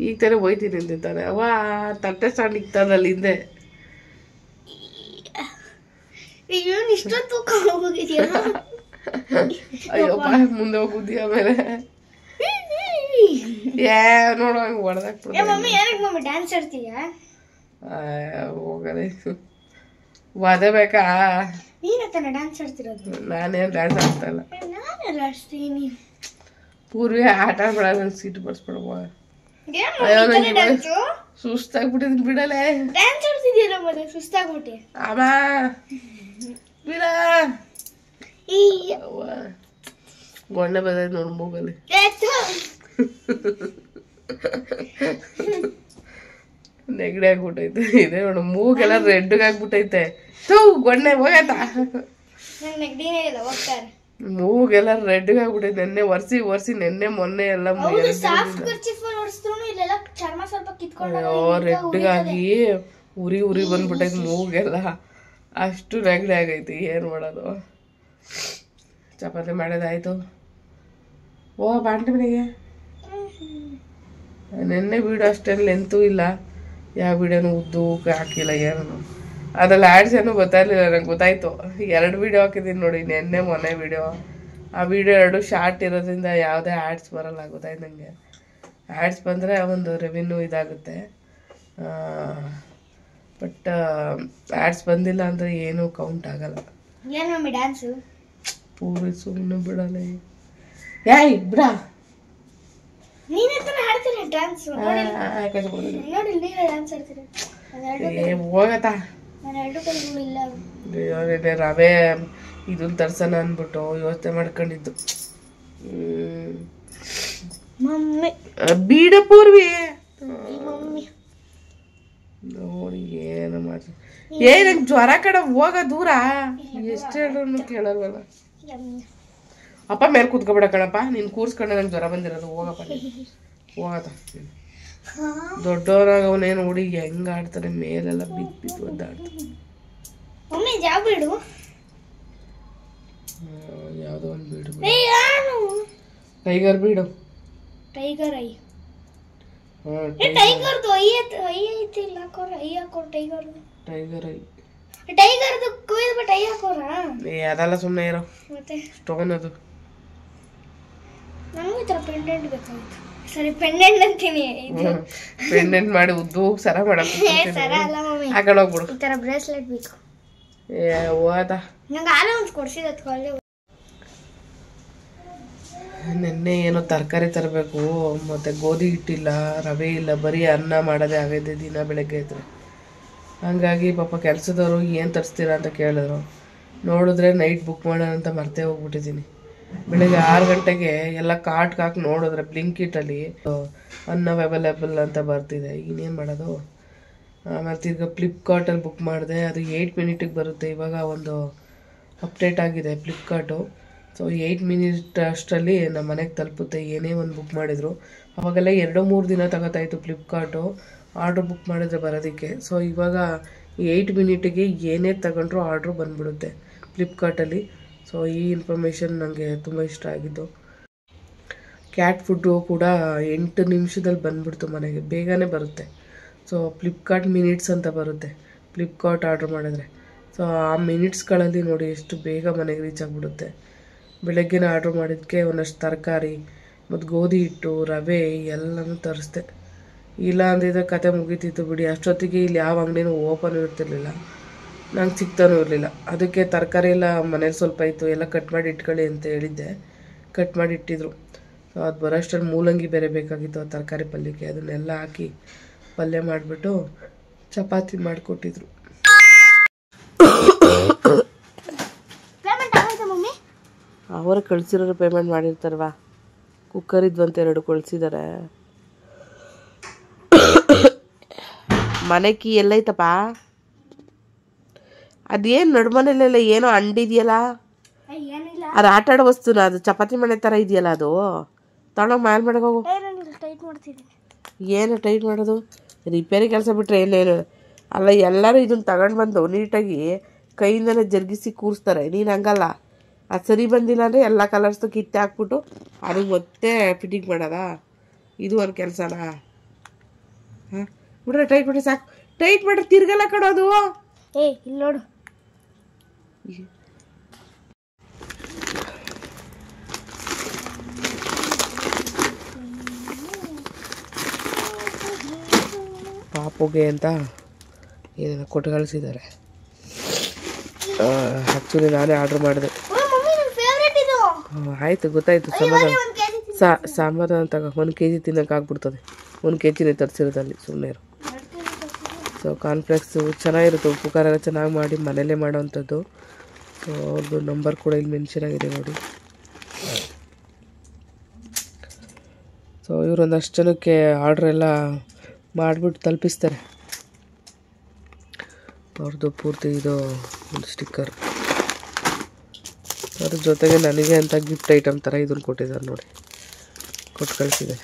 ಈಗ ತಾನೇ ಹೋಯ್ತೀನಿ ಅಂತಿದ್ದಾನೆ ಅವ. ತಟ್ಟೆ ಸ್ಟ್ಯಾಂಡ್ ಇಕ್ತಾನಲ್ಲಿ ಹಿಂದೆ. ಅಯ್ಯೋ ಮುಂದೆ ಹೋಗುದಿ. ಆಮೇಲೆ ನೋಡುವ ಹೋಗದೆ ಅದೇ ಬೇಕಾ? ನಾನೇನು ಡ್ಯಾನ್ಸ್ ಆಡ್ತಾ ಇಲ್ಲ. ಪೂರ್ವಿ ಆಟ ಆಡ್ಬೇಡ, ನನ್ ಸೀಟ್ ಬರ್ಸ್ಬಿಡವ. ಅಯ್ಯೋ ನಂಗೆ ಸುಸ್ತಾಗ್ಬಿಟ್ಟಿದ್ ಬಿಡಲೇ. ಅಮ್ಮ ಬಿಡ, ಗೊಣ್ಣೆ ಬದ ನೋಡ್ ಮೂಗಲ್ಲಿ. ನೆಗಡಿ ಆಗ್ಬಿಟ್ಟೈತೆ. ಇದೆ ನೋಡು, ಮೂಗೆಲ್ಲ ರೆಡ್ಗೆ ಆಗ್ಬಿಟ್ಟೈತೆ. ಗೊಣ್ಣೆ ಹೋಗತ್ತ, ಮೂಗೆಲ್ಲ ರೆಡ್ಗೆ ಆಗ್ಬಿಟ್ಟೈತೆ. ನೆನ್ನೆ ಒರ್ಸಿ ನೆನ್ನೆ ಮೊನ್ನೆ ಎಲ್ಲ ರೆಡ್ಗಾಗಿ ಉರಿ ಬಂದ್ಬಿಟ್ಟೈತೆ ಮೂಗೆಲ್ಲ. ಅಷ್ಟು ನೆಗಡಿ ಆಗೈತಿ. ಏನು ಮಾಡೋದು? ಚಪಾತಿ ಮಾಡೋದಾಯ್ತು. ಬಾಂಟಿ ಮನೆಗೆ ನೆನ್ನೆ ವೀಡಿಯೋ ಅಷ್ಟೇನು ಲೆಂತೂ ಇಲ್ಲ, ಯಾವ ವಿಡಿಯೋನು ಉದ್ದಕ್ಕೆ ಹಾಕಿಲ್ಲ ಏನು ಅದ್ರಲ್ಲಿ ಆ್ಯಡ್ಸ್ ಏನೂ ಗೊತ್ತಾಗಲಿಲ್ಲ. ನಂಗೆ ಗೊತ್ತಾಯ್ತು 2 ವಿಡಿಯೋ ಹಾಕಿದ್ದೀನಿ ನೋಡಿ, ನೆನ್ನೆ ಮೊನ್ನೆ ವಿಡಿಯೋ. ಆ ವಿಡಿಯೋ 2 ಶಾರ್ಟ್ ಇರೋದ್ರಿಂದ ಯಾವುದೇ ಆ್ಯಡ್ಸ್ ಬರೋಲ್ಲ, ಗೊತ್ತಾಯ್ತು ನನಗೆ. ಆ್ಯಡ್ಸ್ ಬಂದರೆ ಒಂದು ರೆವಿನ್ಯೂ ಇದಾಗುತ್ತೆ, ಬಟ್ ಆ್ಯಡ್ಸ್ ಬಂದಿಲ್ಲ ಅಂದರೆ ಏನೂ ಕೌಂಟ್ ಆಗಲ್ಲ. ಏನು ಮಮ್ಮಿ ಡ್ಯಾನ್ಸು ಪೂರಿ ಸುಮ್ಮನೆ ಬಿಡಲ್ಲ. ಏಯ್ ಬಿಡ, ನೀನೇ ತಾನೇ ಹಾಡ್ತೀನಿ ಡ್ಯಾನ್ಸ್. ನೋಡಿ ನೀನೇ ಡ್ಯಾನ್ಸ್ ಆಡ್ತೀನಿ. ಹೋಗತ್ತಾ ನಾನು 2 ಕೈಗಳು ಇಲ್ಲ. ರವೆ ಇದನ್ನ ತರ್ಸೋಣ ಅಂದ್ಬಿಟ್ಟು ಯೋಚನೆ ಮಾಡ್ಕೊಂಡಿದ್ದು. ಮಮ್ಮಿ ಬೀಡ ಪೂರ್ವಿ ಮಮ್ಮಿ ನೋಡಿ ಏನು ಮಾಡ್ತೀನಿ. ನಂಗೆ ಜ್ವರ ಕಡೆ ಹೋಗ ದೂರ, ಎಷ್ಟು ಹೇಳೋನು ಕೇಳಲ್ವಲ್ಲ. ಅಪ್ಪ ಮೇಲೆ ಕೂತ್ಕೊಬೇಡ ಕಣಪ್ಪ, ನೀನು ಕೂರ್ಸ್ಕೊಂಡೆ ನಂಗೆ ಜ್ವರ ಬಂದಿರೋದು. ಹೋಗಪ್ಪ ಹೋಗತ್ತ. ದೊಡ್ಡವರಾಗ ಅವನೇನು ಹುಡುಗಿ ಹೆಂಗೆ ಆಡ್ತಾರೆ, ಮೇಲೆಲ್ಲ ಬಿದ್ದು ಒದ್ದಾಡ್ತಾರೆ. ಮಮ್ಮಿ ಯಾವ ಬಿಡು, ಯಾವುದೋ ಒಂದು ಬೀಡು, ಟೈಗರ್ ಬೀಡು. ಟೈಗರ್ ಐ ಟೈಗರ್ದು ಐ ಐತಿ ಇಲ್ಲ ಹಾಕೋರ. ಐ ಹಾಕೋರ ಟೈಗರ್ ಟೈಗರ್ದು ಕುಯ್ದ್ಬಿಟ್ಟು ಐ ಹಾಕೋರ. ಅದೆಲ್ಲ ಸುಮ್ಮನೆ ಇರೋ, ಮತ್ತೆ ಸ್ಟೋನ್ ಅದು. ನನಗೂ ಈ ಥರ ಪೆಂಡೆಂಟ್ ಬೇಕಾಗಿತ್ತು. ಸರಿ ಪೆಂಡೆಂಟ್ ಅಂತೀನಿ, ಪೆಂಡೆಂಟ್ ಮಾಡಿ ಉದ್ದು ಸರ ಮಾಡಕ್ಕೆ ಸರ ಅಲ್ಲ ಮಮ್ಮಿ, ಹಾಕೊಂಡು ಹೋಗ್ಬಿಡು. ಈ ಥರ ಬ್ರೇಸ್ಲೆಟ್ ಬೇಕು. ಹೋದ ನಂಗೆ ಆಲೇ ಒಂದು ಕೊಡ್ಸಿದ್ದು ಅಲ್ಲೇ. ನೆನ್ನೆ ಏನೋ ತರಕಾರಿ ತರಬೇಕು, ಮತ್ತು ಗೋಧಿ ಹಿಟ್ಟಿಲ್ಲ, ರವೆ ಇಲ್ಲ, ಬರೀ ಅನ್ನ ಮಾಡೋದೇ ಆಗೈತೆ ದಿನ ಬೆಳಗ್ಗೆ ಇದ್ರೆ. ಹಂಗಾಗಿ ಪಾಪ ಕೆಲಸದವರು ಏನು ತರಿಸ್ತೀರಾ ಅಂತ ಕೇಳಿದ್ರು. ನೋಡಿದ್ರೆ ನೈಟ್ ಬುಕ್ ಮಾಡೋಣ ಅಂತ ಮರ್ತೇ ಹೋಗ್ಬಿಟ್ಟಿದ್ದೀನಿ. ಬೆಳಗ್ಗೆ 6 ಗಂಟೆಗೆ ಎಲ್ಲ ಕಾರ್ಟ್ಗೆ ಹಾಕಿ ನೋಡಿದ್ರೆ ಬ್ಲಿಂಕಿಟಲ್ಲಿ ಅನ್ನ ಅವೈಲೇಬಲ್ ಅಂತ ಬರ್ತಿದೆ. ಇನ್ನೇನು ಮಾಡೋದು? ಆಮೇಲೆ ತಿರ್ಗಿ ಫ್ಲಿಪ್ಕಾರ್ಟಲ್ಲಿ ಬುಕ್ ಮಾಡಿದೆ, ಅದು 8 ಮಿನಿಟಿಗೆ ಬರುತ್ತೆ. ಇವಾಗ ಒಂದು ಅಪ್ಡೇಟ್ ಆಗಿದೆ ಫ್ಲಿಪ್ಕಾರ್ಟು. ಸೊ 8 ಮಿನಿಟ್ ಅಷ್ಟರಲ್ಲಿ ನಮ್ಮ ಮನೆಗೆ ತಲುಪುತ್ತೆ, ಏನೇ ಒಂದು ಬುಕ್ ಮಾಡಿದ್ರು. ಅವಾಗೆಲ್ಲ 2-3 ದಿನ ತಗೋತಾಯಿತ್ತು ಫ್ಲಿಪ್ಕಾರ್ಟು ಆರ್ಡ್ರ್ ಬುಕ್ ಮಾಡಿದ್ರೆ ಬರೋದಕ್ಕೆ. ಸೊ ಇವಾಗ 8 ಮಿನಿಟಿಗೆ ಏನೇ ತಗೊಂಡ್ರೂ ಆರ್ಡ್ರು ಬಂದ್ಬಿಡುತ್ತೆ ಫ್ಲಿಪ್ಕಾರ್ಟಲ್ಲಿ. ಸೊ ಈ ಇನ್ಫಾರ್ಮೇಷನ್ ನನಗೆ ತುಂಬ ಇಷ್ಟ ಆಗಿದ್ದು. ಕ್ಯಾಟ್ ಫುಡ್ಡು ಕೂಡ 8 ನಿಮಿಷದಲ್ಲಿ ಬಂದ್ಬಿಡ್ತು ಮನೆಗೆ, ಬೇಗನೆ ಬರುತ್ತೆ. ಸೊ ಫ್ಲಿಪ್ಕಾರ್ಟ್ ಮಿನಿಟ್ಸ್ ಅಂತ ಬರುತ್ತೆ ಫ್ಲಿಪ್ಕಾರ್ಟ್ ಆರ್ಡ್ರ್ ಮಾಡಿದ್ರೆ. ಸೊ ಆ ಮಿನಿಟ್ಸ್ಗಳಲ್ಲಿ ನೋಡಿ ಎಷ್ಟು ಬೇಗ ಮನೆಗೆ ರೀಚ್ ಆಗಿಬಿಡುತ್ತೆ. ಬೆಳಗ್ಗೆನೇ ಆರ್ಡ್ರ್ ಮಾಡಿದ್ದಕ್ಕೆ ಒಂದಷ್ಟು ತರಕಾರಿ ಮತ್ತು ಗೋಧಿ ಹಿಟ್ಟು, ರವೆ ಎಲ್ಲನೂ ತರಿಸ್ದೆ. ಇಲ್ಲ ಅಂದಿದ್ರೆ ಕತೆ ಮುಗೀತಿತ್ತು ಬಿಡಿ. ಅಷ್ಟೊತ್ತಿಗೆ ಇಲ್ಲಿ ಯಾವ ಅಂಗಡಿನೂ ಓಪನ್ ಇರ್ತಿರ್ಲಿಲ್ಲ, ನಂಗೆ ಸಿಗ್ತಾನೂ ಇರಲಿಲ್ಲ. ಅದಕ್ಕೆ ತರಕಾರಿ ಎಲ್ಲ ಮನೇಲಿ ಸ್ವಲ್ಪ ಇತ್ತು, ಎಲ್ಲ ಕಟ್ ಮಾಡಿ ಇಟ್ಕೊಳ್ಳಿ ಅಂತ ಹೇಳಿದ್ದೆ. ಕಟ್ ಮಾಡಿ ಇಟ್ಟಿದ್ರು. ಸೊ ಅದು ಬರೋಷ್ಟರಲ್ಲಿ ಮೂಲಂಗಿ ಬೇರೆ ಬೇಕಾಗಿತ್ತು ಆ ತರಕಾರಿ ಪಲ್ಯಕ್ಕೆ. ಅದನ್ನೆಲ್ಲ ಹಾಕಿ ಪಲ್ಯ ಮಾಡಿಬಿಟ್ಟು ಚಪಾತಿ ಮಾಡಿಕೊಟ್ಟಿದ್ರು. ಅವರು ಕಳಿಸಿರೋರು ಪೇಮೆಂಟ್ ಮಾಡಿರ್ತಾರವಾ. ಕುಕ್ಕರ್ ಇದ್ವಂತೆ 2 ಕಳಿಸಿದ್ದಾರೆ. ಮನೆ ಕೀ ಎಲ್ಲೈತಪ್ಪ? ಅದೇನು ನಡುಮನೆಯಲ್ಲೆಲ್ಲ ಏನೋ ಅಂಡಿದೆಯಲ್ಲ, ಅದು ಆಟ ಆಡೋ ವಸ್ತುನ? ಅದು ಚಪಾತಿ ಮನೆ ಥರ ಇದೆಯಲ್ಲ, ಅದು ತಗೊಂಡೋಗಿ ಮ್ಯಾಲೆ ಮಾಡಕ್ಕೆ ಹೋಗು. ಏನು ಟೈಟ್ ಮಾಡೋದು? ರಿಪೇರಿ ಕೆಲಸ ಬಿಟ್ಟರೆ ಏನೇನು ಅಲ್ಲ. ಎಲ್ಲರೂ ಇದನ್ನು ತಗೊಂಡು ಬಂದು ನೀಟಾಗಿ ಕೈಯಿಂದಲೇ ಜರುಗಿಸಿ ಕೂರಿಸ್ತಾರೆ. ನೀನು ಹಂಗಲ್ಲ, ಅದು ಸರಿ ಬಂದಿಲ್ಲ ಅಂದರೆ ಎಲ್ಲ ಕಲರ್ಸ್ದು ಕಿತ್ತೆ ಹಾಕ್ಬಿಟ್ಟು ಅದಕ್ಕೆ ಮತ್ತೆ ಫಿಟ್ಟಿಂಗ್ ಮಾಡೋದಾ? ಇದು ಒಂದು ಕೆಲಸನಾ? ಹಾಂ ಬಿಡ್ರೆ, ಟೈಟ್ ಮಾಡಿ ಸಾಕು. ಟೈಟ್ ಮಾಡ್ರೆ ತಿರ್ಗಲ್ಲ ಕಡೋದು. ಇಲ್ಲಿ ನೋಡು, ಪಾಪುಗೆ ಅಂತ ಏನೇನೋ ಕೊಟ್ಟು ಕಳಿಸಿದ್ದಾರೆ. ಆ್ಯಕ್ಚುಲಿ ನಾನೇ ಆರ್ಡ್ರ್ ಮಾಡಿದೆ. ಆಯಿತು, ಗೊತ್ತಾಯಿತು. ಸಮಾಧಾನ ತಗೋ. 1 kg ತಿನ್ನೋಕೆ ಆಗ್ಬಿಡ್ತದೆ. 1 kgನೇ ತರಿಸಿರೋದಲ್ಲಿ, ಸುಮ್ಮನೆ ಇರು. ಸೊ ಕಾರ್ನ್ಫ್ಲೆಕ್ಸು ಚೆನ್ನಾಗಿರುತ್ತೆ, ಉಪ್ಪು ಖಾರ ಚೆನ್ನಾಗಿ ಮಾಡಿ ಮನೇಲೇ ಮಾಡೋವಂಥದ್ದು. ಸೊ ಅವ್ರದ್ದು ನಂಬರ್ ಕೂಡ ಇಲ್ಲಿ ಮೆನ್ಷನ್ ಆಗಿದೆ ನೋಡಿ. ಸೊ ಇವರು ಒಂದಷ್ಟು ಜನಕ್ಕೆ ಆರ್ಡ್ರೆಲ್ಲ ಮಾಡಿಬಿಟ್ಟು ತಲುಪಿಸ್ತಾರೆ. ಅವ್ರದ್ದು ಪೂರ್ತಿ ಇದು ಒಂದು ಸ್ಟಿಕ್ಕರ್. ಅದ್ರ ಜೊತೆಗೆ ನನಗೆ ಅಂತ ಗಿಫ್ಟ್ ಐಟಮ್ ಥರ ಇದನ್ನು ಕೊಟ್ಟಿದ್ದಾರೆ ನೋಡಿ, ಕೊಟ್ಟು ಕಳಿಸಿದ್ದಾರೆ.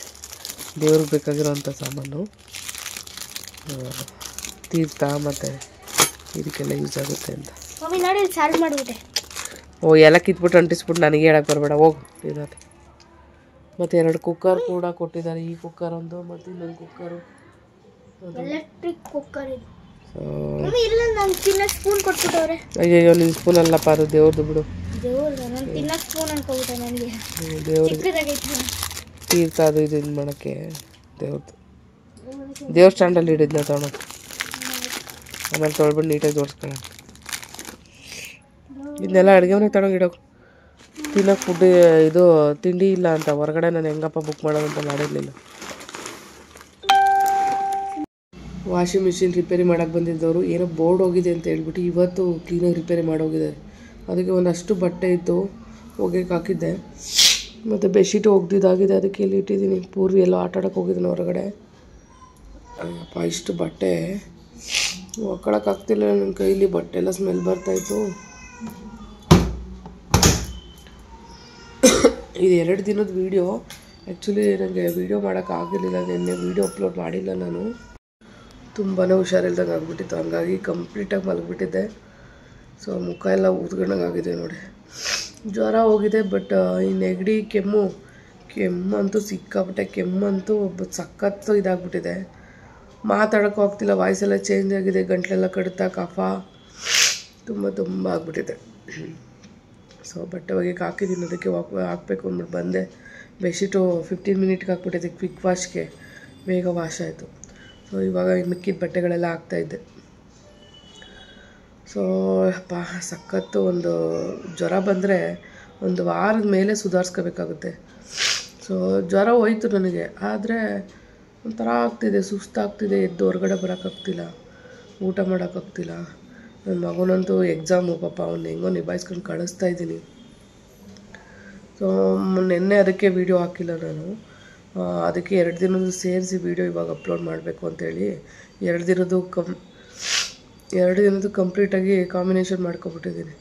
ದೇವ್ರಿಗೆ ಬೇಕಾಗಿರೋವಂಥ ಸಾಮಾನು, ತೀರ್ಥ ಮತ್ತು ಇದಕ್ಕೆಲ್ಲ ಯೂಸ್ ಆಗುತ್ತೆ ಅಂತ. ಎಲ್ಲ ಕಿತ್ಬಿಟ್ಟು ಅಂಟಿಸ್ಬಿಟ್ಟು ನನಗೆ ಹೇಳಕ್ಕೆ ಬರಬೇಡ, ಹೋಗು ಇರೋದು. ಮತ್ತು 2 ಕುಕ್ಕರ್ ಕೂಡ ಕೊಟ್ಟಿದ್ದಾರೆ. ಈ ಕುಕ್ಕರ್ ಒಂದು ಮತ್ತು ಇನ್ನೊಂದು ಕುಕ್ಕರು. ಎಲೆಕ್ಟ್ರಿಕ್ ಕುಕ್ಕರ್ ಇದು. ಮಮ್ಮಿ ಇಲ್ಲ ನಾನು ತಿನ್ನೋ ಸ್ಪೂನ್ ಕೊಟ್ಬಿಟ್ಟವ್ರೆ. ಅಯ್ಯಯ್ಯೋ ನಿನ್ನ ಸ್ಪೂನ್ ಅಲ್ಲಪ್ಪ ಅದು ದೇವ್ರದ್ದು ಬಿಡು. ದೇವ್ರದ್ದು ನಾನು ತಿನ್ನೋ ಸ್ಪೂನ್ ಅನ್ಕೋಬಿಟ್ಟೆ ನನಗೆ. ದೇವ್ರಿಗೆ ತೀರ್ಥ ಅದು ಇದು ಮಾಡೋಕ್ಕೆ ದೇವ್ರದ್ದು. ದೇವ್ರ ಸ್ಟ್ಯಾಂಡಲ್ಲಿ ಹಿಡಿದ್ನ ತೊಗೊಂಡು ಆಮೇಲೆ ತೊಳ್ಬಿಟ್ಟು ನೀಟಾಗಿ ಜೋಡಿಸ್ಕೊಳ್ಳೋಣ. ಇದನ್ನೆಲ್ಲ ಅಡುಗೆ ಮನೆಗೆ ತಗೊಂಡೋಗಿಡೋಕು. ತಿನ್ನೋಕೆ ಫುಡ್ ಇದು ತಿಂಡಿ ಇಲ್ಲ ಅಂತ ಹೊರಗಡೆ ನಾನು ಹೆಂಗಪ್ಪ ಬುಕ್ ಮಾಡೋದು ಅಂತ ಮಾಡಿರಲಿಲ್ಲ. ವಾಷಿಂಗ್ ಮಿಷಿನ್ ರಿಪೇರಿ ಮಾಡೋಕ್ಕೆ ಬಂದಿದ್ದವರು ಏನೋ ಬೋರ್ಡ್ ಹೋಗಿದೆ ಅಂತ ಹೇಳ್ಬಿಟ್ಟು ಇವತ್ತು ಕ್ಲೀನಾಗಿ ರಿಪೇರಿ ಮಾಡೋಗಿದ್ದಾರೆ. ಅದಕ್ಕೆ ಒಂದಷ್ಟು ಬಟ್ಟೆ ಇತ್ತು ಒಗೆಗೆ ಹಾಕಿದ್ದೆ. ಮತ್ತು ಬೆಡ್ಶೀಟು ಒಗ್ದಿದ್ದಾಗಿದೆ, ಅದಕ್ಕೆ ಇಲ್ಲಿ ಇಟ್ಟಿದ್ದೀನಿ. ಪೂರ್ವಿ ಎಲ್ಲ ಆಟ ಆಡೋಕ್ಕೆ ಹೋಗಿದ್ದೀನಿ ಹೊರಗಡೆ. ಅಯ್ಯಪ್ಪ ಇಷ್ಟು ಬಟ್ಟೆ ಒಕ್ಕಳಕ್ಕಾಗ್ತಿಲ್ಲ ನನ್ನ ಕೈಲಿ, ಬಟ್ಟೆ ಎಲ್ಲ ಸ್ಮೆಲ್ ಬರ್ತಾಯಿತ್ತು. ಇದು 2 ದಿನದ ವೀಡಿಯೋ. ಆ್ಯಕ್ಚುಲಿ ನನಗೆ ವೀಡಿಯೋ ಮಾಡೋಕ್ಕಾಗಿರಲಿಲ್ಲ, ನಿನ್ನೆ ವೀಡಿಯೋ ಅಪ್ಲೋಡ್ ಮಾಡಿಲ್ಲ ನಾನು. ತುಂಬಾ ಹುಷಾರಿಲ್ದಂಗೆ ಆಗಿಬಿಟ್ಟಿತ್ತು, ಹಂಗಾಗಿ ಕಂಪ್ಲೀಟಾಗಿ ಮಲಗಿಬಿಟ್ಟಿದ್ದೆ. ಸೊ ಮುಖ ಎಲ್ಲ ಊದ್ಕೊಂಡಂಗೆ ಆಗಿದೆ ನೋಡಿ. ಜ್ವರ ಹೋಗಿದೆ, ಬಟ್ ಈ ನೆಗಡಿ ಕೆಮ್ಮಂತೂ ಸಿಕ್ಕಾಬಿಟ್ಟೆ. ಕೆಮ್ಮಂತೂ ಸಖತ್ತು ಇದಾಗ್ಬಿಟ್ಟಿದೆ. ಮಾತಾಡೋಕ್ಕೂ ಆಗ್ತಿಲ್ಲ, ವಾಯ್ಸೆಲ್ಲ ಚೇಂಜ್ ಆಗಿದೆ, ಗಂಟಲೆಲ್ಲ ಕಡಿತ, ಕಫ ತುಂಬ ಆಗ್ಬಿಟ್ಟಿದೆ. ಸೊ ಬಟ್ಟೆ ಒಗೆಗೆ ಹಾಕಿದ್ದೀನಿ, ಅದಕ್ಕೆ ಹಾಕಬೇಕು ಅಂದ್ಬಿಟ್ಟು ಬಂದೆ. ಬೆಡ್ಶೀಟು 15 ಮಿನಿಟ್ಗೆ ಹಾಕ್ಬಿಟ್ಟಿದ್ದೆ ಕ್ವಿಕ್ ವಾಶ್ಗೆ, ಬೇಗ ವಾಶ್ ಆಯಿತು. ಸೊ ಇವಾಗ ಮಿಕ್ಕಿದ ಬಟ್ಟೆಗಳೆಲ್ಲ ಹಾಕ್ತಾಯಿದ್ದೆ. ಸೊ ಅಪ್ಪ ಸಖತ್ತು ಒಂದು ಜ್ವರ ಬಂದರೆ 1 ವಾರದ ಮೇಲೆ ಸುಧಾರಿಸ್ಕೋಬೇಕಾಗುತ್ತೆ. ಸೊ ಜ್ವರ ಹೋಯ್ತು ನನಗೆ, ಆದರೆ ಒಂಥರ ಆಗ್ತಿದೆ, ಸುಸ್ತಾಗ್ತಿದೆ, ಎದ್ದು ಹೊರಗಡೆ ಬರೋಕ್ಕಾಗ್ತಿಲ್ಲ, ಊಟ ಮಾಡೋಕ್ಕಾಗ್ತಿಲ್ಲ. ನನ್ನ ಮಗನಂತೂ ಎಕ್ಸಾಮು ಪಾಪ, ಅವ್ನು ಹೆಂಗೋ ನಿಭಾಯಿಸ್ಕೊಂಡು ಕಳಿಸ್ತಾ ಇದ್ದೀನಿ. ಸೊ ನಿನ್ನೆ ಅದಕ್ಕೆ ವೀಡಿಯೋ ಹಾಕಿಲ್ಲ ನಾನು. ಅದಕ್ಕೆ 2 ದಿನದ್ದು ಸೇರಿಸಿ ವೀಡಿಯೋ ಇವಾಗ ಅಪ್ಲೋಡ್ ಮಾಡಬೇಕು ಅಂತೇಳಿ 2 ದಿನದ್ದು ಕಂಪ್ಲೀಟಾಗಿ ಕಾಂಬಿನೇಷನ್ ಮಾಡ್ಕೊಬಿಟ್ಟಿದ್ದೀನಿ.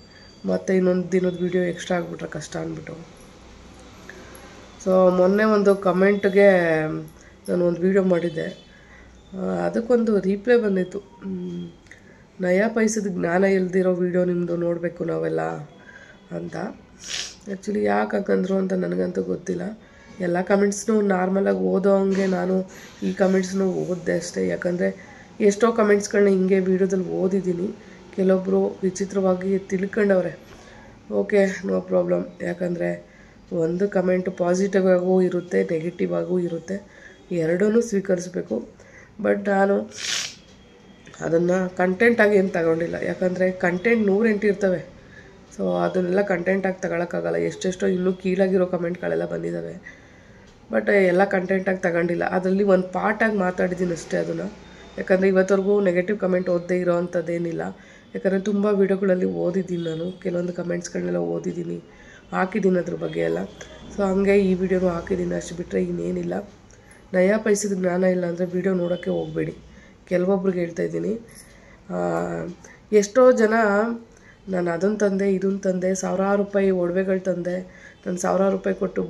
ಮತ್ತು ಇನ್ನೊಂದು ದಿನದ ವೀಡಿಯೋ ಎಕ್ಸ್ಟ್ರಾ ಆಗಿಬಿಟ್ರೆ ಕಷ್ಟ ಅಂದ್ಬಿಟ್ಟು. ಸೊ ಮೊನ್ನೆ ಒಂದು ಕಮೆಂಟ್ಗೆ ನಾನು ಒಂದು ವೀಡಿಯೋ ಮಾಡಿದ್ದೆ, ಅದಕ್ಕೊಂದು ರೀಪ್ಲೈ ಬಂದಿತ್ತು. ನಯಾ ಪೈಸದ ಜ್ಞಾನ ಇಲ್ದಿರೋ ವೀಡಿಯೋ ನಿಮ್ಮದು ನೋಡಬೇಕು ನಾವೆಲ್ಲ ಅಂತ. ಆ್ಯಕ್ಚುಲಿ ಯಾಕೆ ಹಾಕಂದ್ರು ಅಂತ ನನಗಂತೂ ಗೊತ್ತಿಲ್ಲ. ಎಲ್ಲ ಕಮೆಂಟ್ಸ್ನೂ ನಾರ್ಮಲಾಗಿ ಓದೋ ಹಂಗೆ ನಾನು ಈ ಕಮೆಂಟ್ಸ್ನೂ ಓದಿದೆ ಅಷ್ಟೇ. ಯಾಕಂದರೆ ಎಷ್ಟೋ ಕಮೆಂಟ್ಸ್ಗಳನ್ನ ಹಿಂಗೆ ವೀಡಿಯೋದಲ್ಲಿ ಓದಿದ್ದೀನಿ, ಕೆಲವೊಬ್ಬರು ವಿಚಿತ್ರವಾಗಿ ತಿಳ್ಕೊಂಡವ್ರೆ. Okay, no problem. ಯಾಕಂದರೆ ಒಂದು ಕಮೆಂಟು ಪಾಸಿಟಿವ್ ಆಗೂ ಇರುತ್ತೆ, ನೆಗೆಟಿವ್ ಆಗೂ ಇರುತ್ತೆ, ಎರಡೂ ಸ್ವೀಕರಿಸಬೇಕು. ಬಟ್ ನಾನು ಅದನ್ನು ಕಂಟೆಂಟಾಗಿ ಏನು ತಗೊಂಡಿಲ್ಲ. ಯಾಕಂದರೆ ಕಂಟೆಂಟ್ 108 ಇರ್ತವೆ. ಸೊ ಅದನ್ನೆಲ್ಲ ಕಂಟೆಂಟಾಗಿ ತಗೊಳಕ್ಕಾಗಲ್ಲ. ಎಷ್ಟೆಷ್ಟೋ ಇನ್ನೂ ಕೀಳಾಗಿರೋ ಕಮೆಂಟ್ಗಳೆಲ್ಲ ಬಂದಿದ್ದಾವೆ, ಬಟ್ ಎಲ್ಲ ಕಂಟೆಂಟಾಗಿ ತಗೊಂಡಿಲ್ಲ. ಅದರಲ್ಲಿ ಒಂದು ಪಾರ್ಟಾಗಿ ಮಾತಾಡಿದ್ದೀನಿ ಅಷ್ಟೇ ಅದನ್ನು. ಯಾಕಂದರೆ ಇವತ್ತವರೆಗೂ ನೆಗೆಟಿವ್ ಕಮೆಂಟ್ ಓದದೇ ಇರೋ ಅಂಥದ್ದೇನಿಲ್ಲ. ಯಾಕಂದರೆ ತುಂಬ ವೀಡಿಯೋಗಳಲ್ಲಿ ಓದಿದ್ದೀನಿ ನಾನು, ಕೆಲವೊಂದು ಕಮೆಂಟ್ಸ್ಗಳನ್ನೆಲ್ಲ ಓದಿದ್ದೀನಿ, ಹಾಕಿದ್ದೀನಿ ಅದ್ರ ಬಗ್ಗೆ ಎಲ್ಲ. ಸೊ ಹಂಗೆ ಈ ವಿಡಿಯೋನೂ ಹಾಕಿದ್ದೀನಿ, ಅಷ್ಟು ಬಿಟ್ಟರೆ ಇನ್ನೇನಿಲ್ಲ. ನಯಾ ಪೈಸದ ಜ್ಞಾನ ಇಲ್ಲ ಅಂದರೆ ವೀಡಿಯೋ ನೋಡೋಕ್ಕೆ ಹೋಗಬೇಡಿ. ಕೆಲವೊಬ್ರಿಗೆ ಹೇಳ್ತಾಯಿದ್ದೀನಿ. ಎಷ್ಟೋ ಜನ ನಾನು ಅದನ್ನು ತಂದೆ ಇದನ್ನು ತಂದೆ, ಸಾವಿರಾರು ರೂಪಾಯಿ ಒಡವೆಗಳು ತಂದೆ, ನಾನು ಸಾವಿರಾರು ರೂಪಾಯಿ ಕೊಟ್ಟು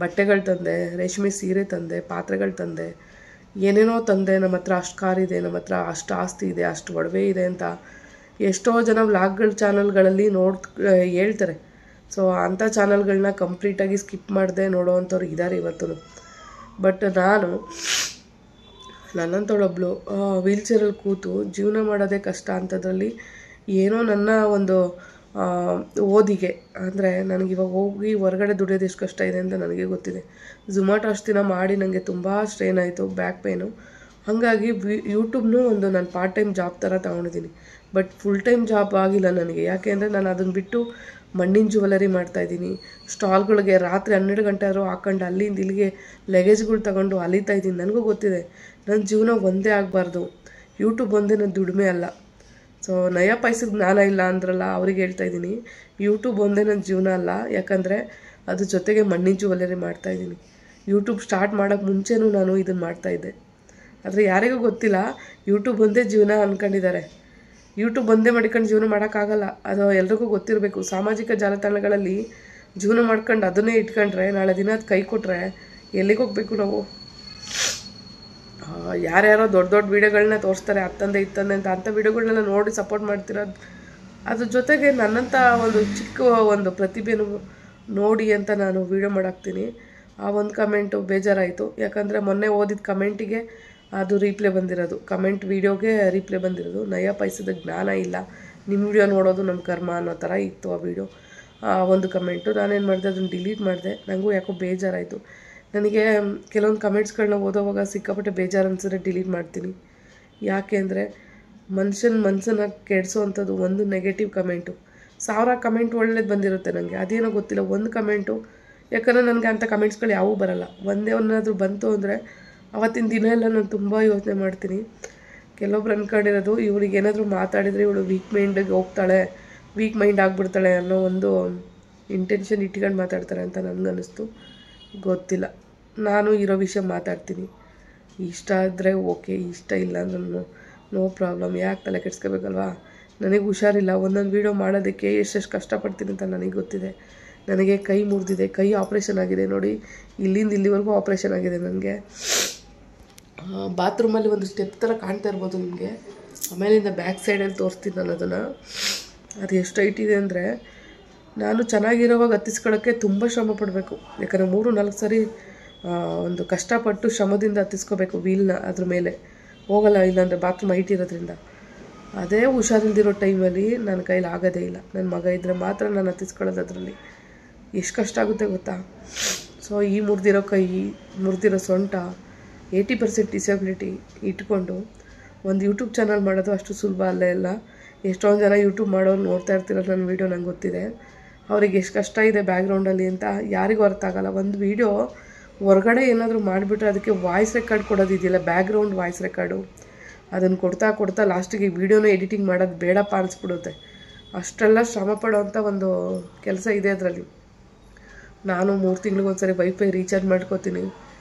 ಬಟ್ಟೆಗಳು ತಂದೆ, ರೇಷ್ಮೆ ಸೀರೆ ತಂದೆ, ಪಾತ್ರೆಗಳು ತಂದೆ, ಏನೇನೋ ತಂದೆ, ನಮ್ಮ ಹತ್ರ ಅಷ್ಟು ಕಾರಿದೆ, ನಮ್ಮ ಹತ್ರ ಅಷ್ಟು ಆಸ್ತಿ ಇದೆ, ಅಷ್ಟು ಒಡವೆ ಇದೆ ಅಂತ ಎಷ್ಟೋ ಜನ ವ್ಲಾಗ್ಗಳ ಚಾನಲ್ಗಳಲ್ಲಿ ಹೇಳ್ತಾರೆ. ಸೊ ಅಂಥ ಚಾನಲ್ಗಳನ್ನ ಕಂಪ್ಲೀಟಾಗಿ ಸ್ಕಿಪ್ ಮಾಡದೆ ನೋಡೋವಂಥವ್ರು ಇದ್ದಾರೆ ಇವತ್ತು. ಬಟ್ ನನ್ನಂಥವಳೊಬ್ಳು ವೀಲ್ಚೇರಲ್ಲಿ ಕೂತು ಜೀವನ ಮಾಡೋದೇ ಕಷ್ಟ ಅಂಥದ್ರಲ್ಲಿ ಏನೋ ನನ್ನ ಒಂದು ಓದಿಗೆ ಅಂದರೆ ನನಗಿವಾಗ ಹೋಗಿ ಹೊರಗಡೆ ದುಡಿಯೋದು ಎಷ್ಟು ಕಷ್ಟ ಇದೆ ಅಂತ ನನಗೆ ಗೊತ್ತಿದೆ. ಝೊಮ್ಯಾಟೊ ಅಷ್ಟು ದಿನ ಮಾಡಿ ನನಗೆ ತುಂಬ ಸ್ಟ್ರೈನ್ ಆಯಿತು, ಬ್ಯಾಕ್ ಪೇನು. ಹಾಗಾಗಿ ಯೂಟ್ಯೂಬ್ನೂ ಒಂದು ನಾನು ಪಾರ್ಟ್ ಟೈಮ್ ಜಾಬ್ ಥರ ತೊಗೊಂಡಿದ್ದೀನಿ. ಬಟ್ ಫುಲ್ ಟೈಮ್ ಜಾಬ್ ಆಗಿಲ್ಲ ನನಗೆ. ಯಾಕೆ ಅಂದರೆ ನಾನು ಅದನ್ನು ಬಿಟ್ಟು ಮಣ್ಣಿನ ಜ್ಯುವೆಲರಿ ಮಾಡ್ತಾಯಿದ್ದೀನಿ. ಸ್ಟಾಲ್ಗಳಿಗೆ ರಾತ್ರಿ 12 ಗಂಟೆ ಆದರೂ ಹಾಕೊಂಡು ಅಲ್ಲಿಂದ ಇಲ್ಲಿಗೆ ಲಗೇಜ್ಗಳು ತಗೊಂಡು ಅಲಿತಾಯಿದ್ದೀನಿ. ನನಗೂ ಗೊತ್ತಿದೆ ನನ್ನ ಜೀವನ ಒಂದೇ ಆಗಬಾರ್ದು, ಯೂಟ್ಯೂಬ್ ಒಂದೇ ನನ್ನ ದುಡಿಮೆ ಅಲ್ಲ. ಸೊ ನಯಾ ಪೈಸದ ಜ್ಞಾನ ಇಲ್ಲ ಅಂದ್ರಲ್ಲ, ಅವ್ರಿಗೆ ಹೇಳ್ತಾಯಿದ್ದೀನಿ, ಯೂಟ್ಯೂಬ್ ಒಂದೇ ನನ್ನ ಜೀವನ ಅಲ್ಲ. ಯಾಕಂದರೆ ಅದ್ರ ಜೊತೆಗೆ ಮಣ್ಣಿನ ಜ್ಯುವೆಲರಿ ಮಾಡ್ತಾಯಿದ್ದೀನಿ. ಯೂಟ್ಯೂಬ್ ಸ್ಟಾರ್ಟ್ ಮಾಡೋಕ್ಕೆ ಮುಂಚೆನೂ ನಾನು ಇದನ್ನು ಮಾಡ್ತಾಯಿದ್ದೆ. ಆದರೆ ಯಾರಿಗೂ ಗೊತ್ತಿಲ್ಲ, ಯೂಟ್ಯೂಬ್ ಒಂದೇ ಜೀವನ ಅಂದ್ಕೊಂಡಿದ್ದಾರೆ. ಯೂಟ್ಯೂಬ್ ಒಂದೇ ಮಾಡ್ಕೊಂಡು ಜೀವನ ಮಾಡೋಕ್ಕಾಗಲ್ಲ, ಅದು ಎಲ್ರಿಗೂ ಗೊತ್ತಿರಬೇಕು. ಸಾಮಾಜಿಕ ಜಾಲತಾಣಗಳಲ್ಲಿ ಜೀವನ ಮಾಡ್ಕೊಂಡು ಅದನ್ನೇ ಇಟ್ಕೊಂಡ್ರೆ ನಾಳೆ ದಿನ ಅದು ಕೈ ಕೊಟ್ಟರೆ ಎಲ್ಲಿಗೆ ಹೋಗಬೇಕು ನಾವು? ಯಾರ್ಯಾರೋ ದೊಡ್ಡ ದೊಡ್ಡ ವೀಡಿಯೋಗಳನ್ನ ತೋರಿಸ್ತಾರೆ, ಅತ್ತಂದೆ ಇತ್ತಂದೆ ಅಂತ. ಅಂಥ ವೀಡಿಯೋಗಳನ್ನೆಲ್ಲ ನೋಡಿ ಸಪೋರ್ಟ್ ಮಾಡ್ತಿರೋದು. ಅದ್ರ ಜೊತೆಗೆ ನನ್ನಂಥ ಒಂದು ಚಿಕ್ಕ ಒಂದು ಪ್ರತಿಭೆನೂ ನೋಡಿ ಅಂತ ನಾನು ವೀಡಿಯೋ ಮಾಡಾಕ್ತೀನಿ. ಆ ಒಂದು ಕಮೆಂಟು ಬೇಜಾರಾಯಿತು. ಯಾಕಂದರೆ ಮೊನ್ನೆ ಓದಿದ ಕಮೆಂಟಿಗೆ ಅದು ರೀಪ್ಲೇ ಬಂದಿರೋದು, ಕಮೆಂಟ್ ವೀಡಿಯೋಗೆ ರೀಪ್ಲೇ ಬಂದಿರೋದು. ನಯ ಪೈಸದ ಜ್ಞಾನ ಇಲ್ಲ, ನಿಮ್ಮ ವಿಡಿಯೋ ನೋಡೋದು ನಮ್ಮ ಕರ್ಮ ಅನ್ನೋ ಥರ ಇತ್ತು ಆ ವಿಡಿಯೋ. ಒಂದು ಕಮೆಂಟು ನಾನೇನು ಮಾಡಿದೆ, ಅದನ್ನು ಡಿಲೀಟ್ ಮಾಡಿದೆ. ನನಗೂ ಯಾಕೋ ಬೇಜಾರಾಯಿತು. ನನಗೆ ಕೆಲವೊಂದು ಕಮೆಂಟ್ಸ್ಗಳನ್ನ ಓದೋವಾಗ ಸಿಕ್ಕಾಪಟ್ಟೆ ಬೇಜಾರು ಅನಿಸಿದ್ರೆ ಡಿಲೀಟ್ ಮಾಡ್ತೀನಿ. ಯಾಕೆ ಅಂದರೆ ಮನುಷ್ಯನ ಕೆಡಿಸೋವಂಥದ್ದು ಒಂದು ನೆಗೆಟಿವ್ ಕಮೆಂಟು. 1000 ಕಮೆಂಟ್ ಒಳ್ಳೇದು ಬಂದಿರುತ್ತೆ ನನಗೆ, ಅದೇನೋ ಗೊತ್ತಿಲ್ಲ. ಒಂದು ಕಮೆಂಟು, ಯಾಕಂದರೆ ನನಗೆ ಅಂಥ ಕಮೆಂಟ್ಸ್ಗಳು ಯಾವೂ ಬರೋಲ್ಲ. ಒಂದೇ ಒಂದಾದರೂ ಬಂತು ಅಂದರೆ ಅವತ್ತಿನ ದಿನ ಎಲ್ಲ ನಾನು ತುಂಬ ಯೋಚನೆ ಮಾಡ್ತೀನಿ. ಕೆಲವೊಬ್ರು ಅಂದ್ಕೊಂಡಿರೋದು ಇವಳಿಗೆ ಏನಾದರೂ ಮಾತಾಡಿದರೆ ಇವಳು ವೀಕ್ ಮೈಂಡಿಗೆ ಹೋಗ್ತಾಳೆ, ವೀಕ್ ಮೈಂಡ್ ಆಗಿಬಿಡ್ತಾಳೆ ಅನ್ನೋ ಒಂದು ಇಂಟೆನ್ಷನ್ ಇಟ್ಕೊಂಡು ಮಾತಾಡ್ತಾರೆ ಅಂತ ನನಗನ್ನಿಸ್ತು. ಗೊತ್ತಿಲ್ಲ, ನಾನು ಇರೋ ವಿಷಯ ಮಾತಾಡ್ತೀನಿ. ಇಷ್ಟ ಆದರೆ ಓಕೆ, ಇಷ್ಟ ಇಲ್ಲ ಅಂದ್ರೆ ನೋ ಪ್ರಾಬ್ಲಮ್. ಯಾಕೆ ತಲೆ ಕೆಡಿಸ್ಕೋಬೇಕಲ್ವಾ? ನನಗೆ ಹುಷಾರಿಲ್ಲ, ಒಂದೊಂದು ವೀಡಿಯೋ ಮಾಡೋದಕ್ಕೆ ಎಷ್ಟೆಷ್ಟು ಕಷ್ಟಪಡ್ತೀನಿ ಅಂತ ನನಗೆ ಗೊತ್ತಿದೆ. ನನಗೆ ಕೈ ಮುರಿದಿದೆ, ಕೈ ಆಪ್ರೇಷನ್ ಆಗಿದೆ ನೋಡಿ, ಇಲ್ಲಿಂದ ಇಲ್ಲಿವರೆಗೂ ಆಪ್ರೇಷನ್ ಆಗಿದೆ ನನಗೆ. ಬಾತ್ರೂಮಲ್ಲಿ ಒಂದು ಸ್ಟೆಪ್ ಥರ ಕಾಣ್ತಾ ಇರ್ಬೋದು ನಿಮಗೆ. ಆಮೇಲಿಂದ ಬ್ಯಾಕ್ ಸೈಡಲ್ಲಿ ತೋರಿಸ್ತೀನಿ ನಾನು ಅದನ್ನು. ಅದು ಎಷ್ಟು ಹೈಟ್ ಇದೆ ಅಂದರೆ ನಾನು ಚೆನ್ನಾಗಿರೋವಾಗ ಹತ್ತಿಸ್ಕೊಳ್ಳೋಕ್ಕೆ ತುಂಬ ಶ್ರಮ ಪಡಬೇಕು. ಯಾಕಂದರೆ 3-4 ಸರಿ ಒಂದು ಕಷ್ಟಪಟ್ಟು ಶ್ರಮದಿಂದ ಹತ್ತಿಸ್ಕೋಬೇಕು ವೀಲ್ನ. ಅದ್ರ ಮೇಲೆ ಹೋಗಲ್ಲ, ಇಲ್ಲಾಂದರೆ ಬಾತ್ರೂಮ್ ಹೈಟ್ ಇರೋದ್ರಿಂದ. ಅದೇ ಹುಷಾರಿಲ್ದಿರೋ ಟೈಮಲ್ಲಿ ನನ್ನ ಕೈಲಿ ಆಗೋದೇ ಇಲ್ಲ. ನನ್ನ ಮಗ ಇದ್ದರೆ ಮಾತ್ರ ನಾನು ಹತ್ತಿಸ್ಕೊಳ್ಳೋದು. ಅದರಲ್ಲಿ ಎಷ್ಟು ಕಷ್ಟ ಆಗುತ್ತೆ ಗೊತ್ತಾ? ಸೊ ಈ ಮುರಿದಿರೋ ಕೈ, ಮುರಿದಿರೋ ಸೊಂಟ, 80% ಡಿಸಬಿಲಿಟಿ ಇಟ್ಕೊಂಡು ಒಂದು ಯೂಟ್ಯೂಬ್ ಚಾನಲ್ ಮಾಡೋದು ಅಷ್ಟು ಸುಲಭ ಅಲ್ಲೇ ಇಲ್ಲ. ಎಷ್ಟೊಂದು ಜನ ಯೂಟ್ಯೂಬ್ ಮಾಡೋರು ನೋಡ್ತಾ ಇರ್ತೀರ ನನ್ನ ವೀಡಿಯೋ, ನಂಗೆ ಗೊತ್ತಿದೆ. ಅವ್ರಿಗೆ ಎಷ್ಟು ಕಷ್ಟ ಇದೆ ಬ್ಯಾಕ್ಗ್ರೌಂಡಲ್ಲಿ ಅಂತ ಯಾರಿಗೂ ಅರ್ಥ ಆಗೋಲ್ಲ. ಒಂದು ವೀಡಿಯೋ ಹೊರಗಡೆ ಏನಾದರೂ ಮಾಡಿಬಿಟ್ರೆ ಅದಕ್ಕೆ ವಾಯ್ಸ್ ರೆಕಾರ್ಡ್ ಕೊಡೋದಿದೆಯಲ್ಲ, ಬ್ಯಾಕ್ಗ್ರೌಂಡ್ ವಾಯ್ಸ್ ರೆಕಾರ್ಡು, ಅದನ್ನು ಕೊಡ್ತಾ ಲಾಸ್ಟಿಗೆ ವೀಡಿಯೋನ ಎಡಿಟಿಂಗ್ ಮಾಡೋದು ಬೇಡಪ್ಪ ಅನಿಸ್ಬಿಡುತ್ತೆ. ಅಷ್ಟೆಲ್ಲ ಶ್ರಮ ಪಡೋವಂಥ ಒಂದು ಕೆಲಸ ಇದೆ ಅದರಲ್ಲಿ. ನಾನು 3 ತಿಂಗಳಿಗೊಂದ್ಸರಿ ವೈಫೈ ರೀಚಾರ್ಜ್ ಮಾಡ್ಕೋತೀನಿ,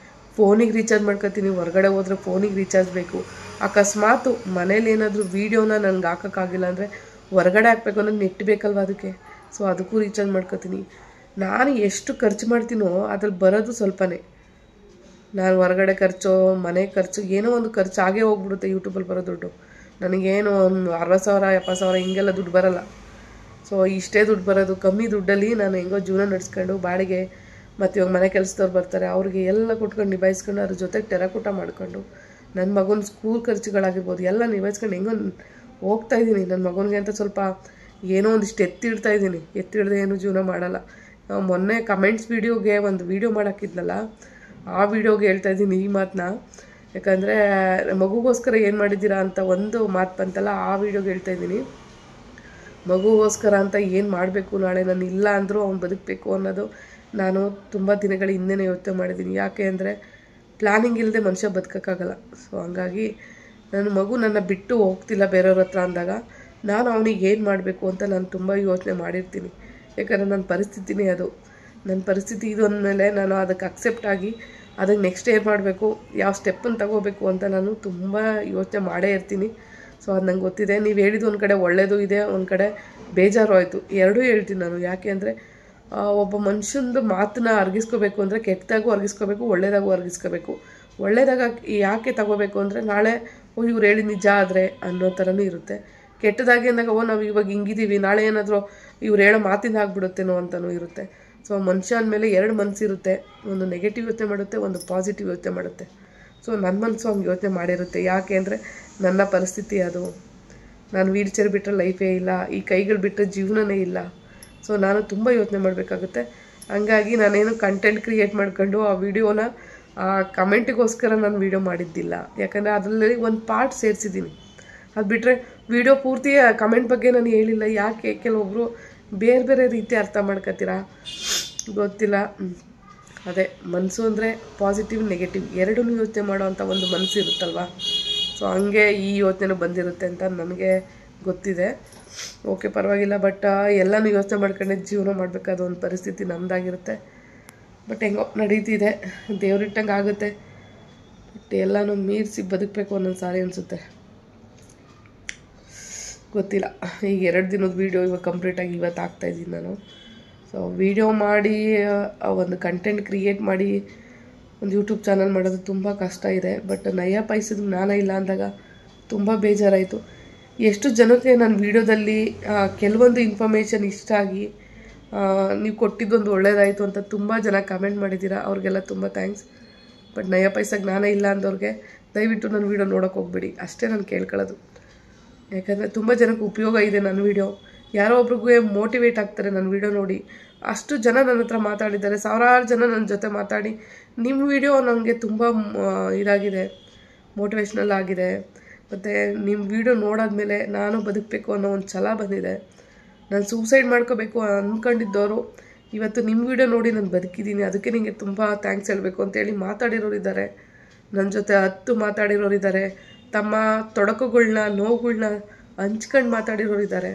ಫೋನಿಗೆ ರೀಚಾರ್ಜ್ ಮಾಡ್ಕೊತೀನಿ. ಹೊರಗಡೆ ಹೋದರೆ ಫೋನಿಗೆ ರೀಚಾರ್ಜ್ ಬೇಕು. ಅಕಸ್ಮಾತ್ ಮನೇಲಿ ಏನಾದರೂ ವೀಡಿಯೋನ ನನಗೆ ಹಾಕೋಕ್ಕಾಗಿಲ್ಲ ಅಂದರೆ ಹೊರಗಡೆ ಹಾಕಬೇಕು ಅಂದರೆ ನೆಟ್ ಬೇಕಲ್ವ ಅದಕ್ಕೆ. ಸೊ ಅದಕ್ಕೂ ರೀಚಾರ್ಜ್ ಮಾಡ್ಕೊತೀನಿ. ನಾನು ಎಷ್ಟು ಖರ್ಚು ಮಾಡ್ತೀನೋ ಅದ್ರಲ್ಲಿ ಬರೋದು ಸ್ವಲ್ಪನೇ. ನಾನು ಹೊರಗಡೆ ಖರ್ಚು, ಮನೆ ಖರ್ಚು, ಏನೋ ಒಂದು ಖರ್ಚು ಆಗೇ ಹೋಗ್ಬಿಡುತ್ತೆ ಯೂಟ್ಯೂಬಲ್ಲಿ ಬರೋ ದುಡ್ಡು. ನನಗೇನು 60,000 70,000 ಹಿಂಗೆಲ್ಲ ದುಡ್ಡು ಬರೋಲ್ಲ. ಸೊ ಇಷ್ಟೇ ದುಡ್ಡು ಬರೋದು. ಕಮ್ಮಿ ದುಡ್ಡಲ್ಲಿ ನಾನು ಹೆಂಗೋ ಜೀವನ ನಡೆಸ್ಕೊಂಡು, ಬಾಡಿಗೆ ಮತ್ತು ಇವಾಗ ಮನೆ ಕೆಲಸದವ್ರು ಬರ್ತಾರೆ ಅವ್ರಿಗೆ ಎಲ್ಲ ಕೊಟ್ಕೊಂಡು ನಿಭಾಯಿಸ್ಕೊಂಡು, ಅದ್ರ ಜೊತೆಗೆ ಟೆರಕೂಟ ಮಾಡ್ಕೊಂಡು, ನನ್ನ ಮಗನ ಸ್ಕೂಲ್ ಖರ್ಚುಗಳಾಗಿರ್ಬೋದು ಎಲ್ಲ ನಿಭಾಯಿಸ್ಕೊಂಡು ಹೆಂಗೋ ಹೋಗ್ತಾಯಿದ್ದೀನಿ. ನನ್ನ ಮಗನಿಗೆ ಅಂತ ಸ್ವಲ್ಪ ಏನೋ ಒಂದಿಷ್ಟು ಎತ್ತಿಡ್ತಾಯಿದ್ದೀನಿ. ಎತ್ತಿಡ್ದೆ ಏನೂ ಜೀವನ ಮಾಡಲ್ಲ. ಮೊನ್ನೆ ಕಮೆಂಟ್ಸ್ ವೀಡಿಯೋಗೆ ಒಂದು ವೀಡಿಯೋ ಮಾಡೋಕ್ಕಿದ್ನಲ್ಲ, ಆ ವೀಡಿಯೋಗೆ ಹೇಳ್ತಾಯಿದ್ದೀನಿ ಈ ಮಾತನ್ನ. ಯಾಕಂದರೆ ಮಗುಗೋಸ್ಕರ ಏನು ಮಾಡಿದ್ದೀರಾ ಅಂತ ಒಂದು ಮಾತು ಬಂತಲ್ಲ, ಆ ವೀಡಿಯೋಗೆ ಹೇಳ್ತಾಯಿದ್ದೀನಿ. ಮಗುಗೋಸ್ಕರ ಅಂತ ಏನು ಮಾಡಬೇಕು, ನಾಳೆ ನಾನು ಇಲ್ಲ ಅಂದರೂ ಅವ್ನು ಬದುಕಬೇಕು ಅನ್ನೋದು ನಾನು ತುಂಬ ದಿನಗಳ ಹಿಂದೆನೇ ಯೋಚನೆ ಮಾಡಿದ್ದೀನಿ. ಯಾಕೆ ಅಂದರೆ ಪ್ಲ್ಯಾನಿಂಗ್ ಇಲ್ಲದೆ ಮನುಷ್ಯ ಬದುಕೋಕ್ಕಾಗಲ್ಲ. ಸೊ ಹಂಗಾಗಿ ನನ್ನ ಮಗು ನನ್ನ ಬಿಟ್ಟು ಹೋಗ್ತಿಲ್ಲ ಬೇರೆಯವ್ರ ಹತ್ರ ಅಂದಾಗ ನಾನು ಅವನಿಗೆ ಏನು ಮಾಡಬೇಕು ಅಂತ ನಾನು ತುಂಬ ಯೋಚನೆ ಮಾಡಿರ್ತೀನಿ. ಯಾಕಂದರೆ ನನ್ನ ಪರಿಸ್ಥಿತಿನೇ ಅದು. ನನ್ನ ಪರಿಸ್ಥಿತಿ ಇದು ಅಂದಮೇಲೆ ನಾನು ಅದಕ್ಕೆ ಅಕ್ಸೆಪ್ಟ್ ಆಗಿ ಅದಕ್ಕೆ ನೆಕ್ಸ್ಟ್ ಏನು ಮಾಡಬೇಕು, ಯಾವ ಸ್ಟೆಪ್ಪನ್ನು ತಗೋಬೇಕು ಅಂತ ನಾನು ತುಂಬ ಯೋಚನೆ ಮಾಡೇ ಇರ್ತೀನಿ. ಸೊ ಅದು ನಂಗೆ ಗೊತ್ತಿದೆ. ನೀವು ಹೇಳಿದ್ದು ಒಂದು ಕಡೆ ಒಳ್ಳೆಯದು ಇದೆ, ಒಂದು ಕಡೆ ಬೇಜಾರು ಆಯಿತು. ಎರಡೂ ಹೇಳ್ತೀನಿ ನಾನು. ಯಾಕೆ ಅಂದರೆ ಒಬ್ಬ ಮನುಷ್ಯಂದು ಮಾತನ್ನ ಅರ್ಗಿಸ್ಕೋಬೇಕು ಅಂದರೆ ಕೆಟ್ಟದಾಗೂ ಅರ್ಗಿಸ್ಕೋಬೇಕು, ಒಳ್ಳೆಯದಾಗೂ ಅರ್ಗಿಸ್ಕೋಬೇಕು. ಒಳ್ಳೆಯದಾಗ ಯಾಕೆ ತಗೋಬೇಕು ಅಂದರೆ ನಾಳೆ ಇವ್ರು ಹೇಳಿ ನಿಜ ಆದರೆ ಅನ್ನೋ ಥರನೂ ಇರುತ್ತೆ. ಕೆಟ್ಟದಾಗಿ ಅಂದಾಗ ನಾವು ಇವಾಗ ಹಿಂಗಿದ್ದೀವಿ, ನಾಳೆ ಏನಾದರೂ ಇವ್ರು ಹೇಳೋ ಮಾತಿಂದ ಆಗಿಬಿಡುತ್ತೇನೋ ಅಂತಲೂ ಇರುತ್ತೆ. ಸೊ ಮನುಷ್ಯ ಅಂದಮೇಲೆ 2 ಮನಸ್ಸಿರುತ್ತೆ. ಒಂದು ನೆಗೆಟಿವ್ ಯೋಚನೆ ಮಾಡುತ್ತೆ, ಒಂದು ಪಾಸಿಟಿವ್ ಯೋಚನೆ ಮಾಡುತ್ತೆ. ಸೊ ನನ್ನ ಮನಸ್ಸು ಹಂಗೆ ಯೋಚನೆ ಮಾಡಿರುತ್ತೆ. ಯಾಕೆ ಅಂದರೆ ನನ್ನ ಪರಿಸ್ಥಿತಿ ಅದು. ನಾನು ವೀಲ್ ಚೇರ್ ಬಿಟ್ಟರೆ ಲೈಫೇ ಇಲ್ಲ, ಈ ಕೈಗಳು ಬಿಟ್ಟರೆ ಜೀವನನೇ ಇಲ್ಲ. ಸೊ ನಾನು ತುಂಬ ಯೋಚನೆ ಮಾಡಬೇಕಾಗುತ್ತೆ. ಹಂಗಾಗಿ ನಾನೇನು ಕಂಟೆಂಟ್ ಕ್ರಿಯೇಟ್ ಮಾಡ್ಕೊಂಡು ಆ ವಿಡಿಯೋನ ಆ ಕಮೆಂಟಿಗೋಸ್ಕರ ನಾನು ವೀಡಿಯೋ ಮಾಡಿದ್ದಿಲ್ಲ. ಯಾಕಂದರೆ ಅದರಲ್ಲಿ ಒಂದು ಪಾರ್ಟ್ ಸೇರಿಸಿದ್ದೀನಿ. ಅದು ಬಿಟ್ಟರೆ ವಿಡಿಯೋ ಪೂರ್ತಿ ಕಮೆಂಟ್ ಬಗ್ಗೆ ನಾನು ಹೇಳಿಲ್ಲ. ಯಾಕೆ ಕೆಲವೊಬ್ಬರು ಬೇರೆ ಬೇರೆ ರೀತಿ ಅರ್ಥ ಮಾಡ್ಕೊತೀರಾ ಗೊತ್ತಿಲ್ಲ. ಅದೇ ಮನಸ್ಸು ಅಂದರೆ ಪಾಸಿಟಿವ್ ನೆಗೆಟಿವ್ ಎರಡೂ ಯೋಚನೆ ಮಾಡೋವಂಥ ಒಂದು ಮನಸ್ಸು ಇರುತ್ತಲ್ವ. ಸೊ ಹಂಗೆ ಈ ಯೋಚನೆ ಬಂದಿರುತ್ತೆ ಅಂತ ನನಗೆ ಗೊತ್ತಿದೆ. ಓಕೆ, ಪರವಾಗಿಲ್ಲ. ಬಟ್ ಎಲ್ಲನೂ ಯೋಚನೆ ಮಾಡ್ಕೊಂಡೆ ಜೀವನ ಮಾಡಬೇಕಾದ ಒಂದು ಪರಿಸ್ಥಿತಿ ನಮ್ಮದಾಗಿರುತ್ತೆ. ಬಟ್ ಹೆಂಗೋ ನಡೀತಿದೆ, ದೇವ್ರಿಟ್ಟಂಗೆ ಆಗುತ್ತೆ. ಬಟ್ ಎಲ್ಲನೂ ಮೀರಿಸಿ ಬದುಕಬೇಕು ಅನ್ನೋದು ಸಾರಿ ಅನಿಸುತ್ತೆ. ಗೊತ್ತಿಲ್ಲ. ಈಗ 2 ದಿನದ ವೀಡಿಯೋ ಇವಾಗ ಕಂಪ್ಲೀಟಾಗಿ ಇವತ್ತು ಹಾಕ್ತಾಯಿದ್ದೀನಿ ನಾನು. ಸೊ ವೀಡಿಯೋ ಮಾಡಿ ಒಂದು ಕಂಟೆಂಟ್ ಕ್ರಿಯೇಟ್ ಮಾಡಿ ಒಂದು ಯೂಟ್ಯೂಬ್ ಚಾನಲ್ ಮಾಡೋದು ತುಂಬ ಕಷ್ಟ ಇದೆ. ಬಟ್ ನಯ ಪೈಸದ ಜ್ಞಾನ ಇಲ್ಲ ಅಂದಾಗ ತುಂಬ ಬೇಜಾರಾಯಿತು. ಎಷ್ಟು ಜನಕ್ಕೆ ನಾನು ವೀಡಿಯೋದಲ್ಲಿ ಕೆಲವೊಂದು ಇನ್ಫಾರ್ಮೇಷನ್ ಇಷ್ಟ ಆಗಿ ನೀವು ಕೊಟ್ಟಿದ್ದೊಂದು ಒಳ್ಳೆಯದಾಯಿತು ಅಂತ ತುಂಬ ಜನ ಕಮೆಂಟ್ ಮಾಡಿದ್ದೀರಾ. ಅವ್ರಿಗೆಲ್ಲ ತುಂಬ ಥ್ಯಾಂಕ್ಸ್. ಬಟ್ ನಯ ಪೈಸಾ ಜ್ಞಾನ ಇಲ್ಲ ಅಂದವ್ರಿಗೆ ದಯವಿಟ್ಟು ನನ್ನ ವೀಡಿಯೋ ನೋಡೋಕೆ ಹೋಗ್ಬೇಡಿ, ಅಷ್ಟೇ ನಾನು ಕೇಳ್ಕೊಳ್ಳೋದು. ಯಾಕಂದರೆ ತುಂಬ ಜನಕ್ಕೆ ಉಪಯೋಗ ಇದೆ ನನ್ನ ವೀಡಿಯೋ. ಯಾರೋ ಒಬ್ರಿಗೂ ಮೋಟಿವೇಟ್ ಆಗ್ತಾರೆ ನನ್ನ ವೀಡಿಯೋ ನೋಡಿ. ಅಷ್ಟು ಜನ ನನ್ನ ಹತ್ರ ಮಾತಾಡಿದ್ದಾರೆ, ಸಾವಿರಾರು ಜನ ನನ್ನ ಜೊತೆ ಮಾತಾಡಿ ನಿಮ್ಮ ವೀಡಿಯೋ ನನಗೆ ತುಂಬ ಇದಾಗಿದೆ, ಮೋಟಿವೇಶ್ನಲ್ ಆಗಿದೆ, ಮತ್ತು ನಿಮ್ಮ ವೀಡಿಯೋ ನೋಡಾದ್ಮೇಲೆ ನಾನು ಬದುಕಬೇಕು ಅನ್ನೋ ಒಂದು ಛಲ ಬಂದಿದೆ. ನಾನು ಸೂಸೈಡ್ ಮಾಡ್ಕೋಬೇಕು ಅಂದ್ಕೊಂಡಿದ್ದವರು ಇವತ್ತು ನಿಮ್ಮ ವೀಡಿಯೋ ನೋಡಿ ನಾನು ಬದುಕಿದ್ದೀನಿ, ಅದಕ್ಕೆ ನಿಮಗೆ ತುಂಬ ಥ್ಯಾಂಕ್ಸ್ ಹೇಳಬೇಕು ಅಂತೇಳಿ ಮಾತಾಡಿರೋರಿದ್ದಾರೆ. ನನ್ನ ಜೊತೆ 10 ಮಾತಾಡಿರೋರಿದ್ದಾರೆ, ತಮ್ಮ ತೊಡಕುಗಳ್ನ ನೋವುಗಳ್ನ ಹಂಚ್ಕೊಂಡು ಮಾತಾಡಿರೋರಿದ್ದಾರೆ.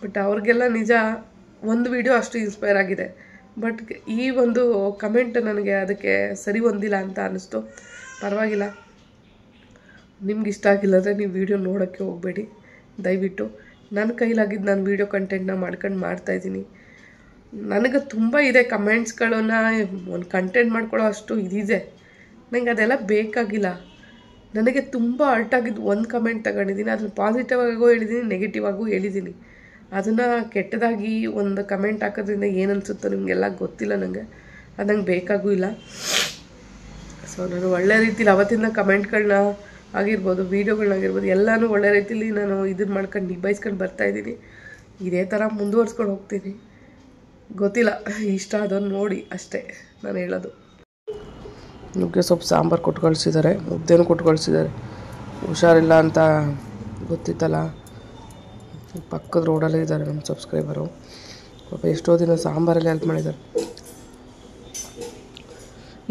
ಬಟ್ ಅವ್ರಿಗೆಲ್ಲ ನಿಜ ಒಂದು ವೀಡಿಯೋ ಅಷ್ಟು ಇನ್ಸ್ಪೈರ್ ಆಗಿದೆ. ಬಟ್ ಈ ಒಂದು ಕಮೆಂಟ್ ನನಗೆ ಅದಕ್ಕೆ ಸರಿ ಹೊಂದಿಲ್ಲ ಅಂತ ಅನ್ನಿಸ್ತು. ಪರವಾಗಿಲ್ಲ, ನಿಮ್ಗೆ ಇಷ್ಟ ಆಗಿಲ್ಲ ಅಂದರೆ ನೀವು ವೀಡಿಯೋ ನೋಡೋಕ್ಕೆ ಹೋಗಬೇಡಿ ದಯವಿಟ್ಟು. ನನ್ನ ಕೈಲಾಗಿದ್ದು ನಾನು ವೀಡಿಯೋ ಕಂಟೆಂಟ್ನ ಮಾಡ್ತಾಯಿದ್ದೀನಿ. ನನಗೆ ತುಂಬ ಇದೆ ಕಮೆಂಟ್ಸ್ಗಳನ್ನ ಒಂದು ಕಂಟೆಂಟ್ ಮಾಡ್ಕೊಳ್ಳೋ ಅಷ್ಟು ಇದಿದೆ. ನನಗೆ ಅದೆಲ್ಲ ಬೇಕಾಗಿಲ್ಲ. ನನಗೆ ತುಂಬ ಹರ್ಟಾಗಿದ್ದು ಒಂದು ಕಮೆಂಟ್ ತಗೊಂಡಿದ್ದೀನಿ, ಅದನ್ನು ಪಾಸಿಟಿವ್ ಆಗೋ ಹೇಳಿದ್ದೀನಿ, ನೆಗೆಟಿವ್ ಆಗೋ ಹೇಳಿದ್ದೀನಿ. ಅದನ್ನು ಕೆಟ್ಟದಾಗಿ ಒಂದು ಕಮೆಂಟ್ ಹಾಕೋದ್ರಿಂದ ಏನು ಅನಿಸುತ್ತೋ ನಿಮಗೆಲ್ಲ ಗೊತ್ತಿಲ್ಲ. ನನಗೆ ಅದು ನಂಗೆ ಬೇಕಾಗೂ ಇಲ್ಲ. ಸೊ ನಾನು ಒಳ್ಳೆ ರೀತಿಲಿ ಅವತ್ತಿಂದ ಕಮೆಂಟ್ಗಳನ್ನ ಆಗಿರ್ಬೋದು, ವೀಡಿಯೋಗಳನ್ನಾಗಿರ್ಬೋದು, ಎಲ್ಲನೂ ಒಳ್ಳೆ ರೀತಿಲಿ ನಾನು ಇದನ್ನು ಮಾಡ್ಕೊಂಡು ನಿಭಾಯಿಸ್ಕೊಂಡು ಬರ್ತಾಯಿದ್ದೀನಿ. ಇದೇ ಥರ ಮುಂದುವರ್ಸ್ಕೊಂಡು ಹೋಗ್ತೀನಿ. ಗೊತ್ತಿಲ್ಲ, ಇಷ್ಟ ಅದನ್ನು ನೋಡಿ ಅಷ್ಟೇ ನಾನು ಹೇಳೋದು. ನುಗ್ಗೆ ಸೊಪ್ಪು ಸಾಂಬಾರು ಕೊಟ್ಟು ಕಳಿಸಿದ್ದಾರೆ, ಮುದ್ದೆನೂ ಕೊಟ್ಟು ಕಳಿಸಿದ್ದಾರೆ. ಹುಷಾರಿಲ್ಲ ಅಂತ ಗೊತ್ತಿತ್ತಲ್ಲ, ಪಕ್ಕದ ರೋಡಲ್ಲೇ ಇದ್ದಾರೆ ನಮ್ಮ ಸಬ್ಸ್ಕ್ರೈಬರು. ಪಾಪ ಎಷ್ಟೋ ದಿನ ಸಾಂಬಾರಲ್ಲಿ ಹೆಲ್ಪ್ ಮಾಡಿದ್ದಾರೆ.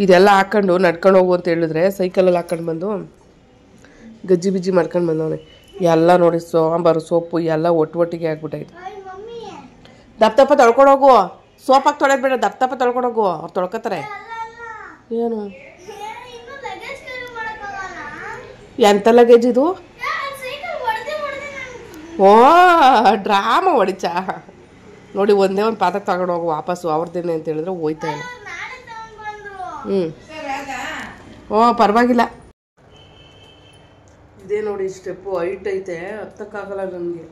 ಇದೆಲ್ಲ ಹಾಕ್ಕೊಂಡು ನಡ್ಕೊಂಡು ಹೋಗು ಅಂತ ಹೇಳಿದ್ರೆ ಸೈಕಲಲ್ಲಿ ಹಾಕ್ಕೊಂಡು ಬಂದು ಗಜ್ಜಿ ಬಿಜ್ಜಿ ಮಾಡ್ಕೊಂಡು ಬಂದವನೆ. ಎಲ್ಲ ನೋಡಿ ಸಾಂಬಾರು ಸೊಪ್ಪು ಎಲ್ಲ ಒಟ್ಟಿಗೆ ಆಗ್ಬಿಟ್ಟೈತೆ. ದಪ್ಪ ತೊಳ್ಕೊಂಡೋಗು, ಸೋಪಾಗಿ ತೊಳೆದ್ಬೇಡ, ದಪ್ಪ ತೊಳ್ಕೊಂಡೋಗು, ಅವ್ರು ತೊಳ್ಕೊತಾರೆ. ಏನು ಎಂಥ ಲಗೇಜ್ ಇದು? ಓ ಡ್ರಾಮಾ ಹೊಡಿಚಾ ನೋಡಿ. ಒಂದೇ ಒಂದು ಪಾತ್ರ ತಗೊಂಡು ಹೋಗು ವಾಪಸ್ಸು, ಅವ್ರದ್ದೇನೆ ಅಂತ ಹೇಳಿದ್ರೆ ಹೋಯ್ತಾ ಇಲ್ಲ. ಓ ಪರವಾಗಿಲ್ಲ. ಇದೇ ನೋಡಿ ಸ್ಟೆಪ್ಪು ಹೈಟ್ ಐತೆ, ಹತ್ತಕ್ಕಾಗಲ್ಲ ನನಗೆ.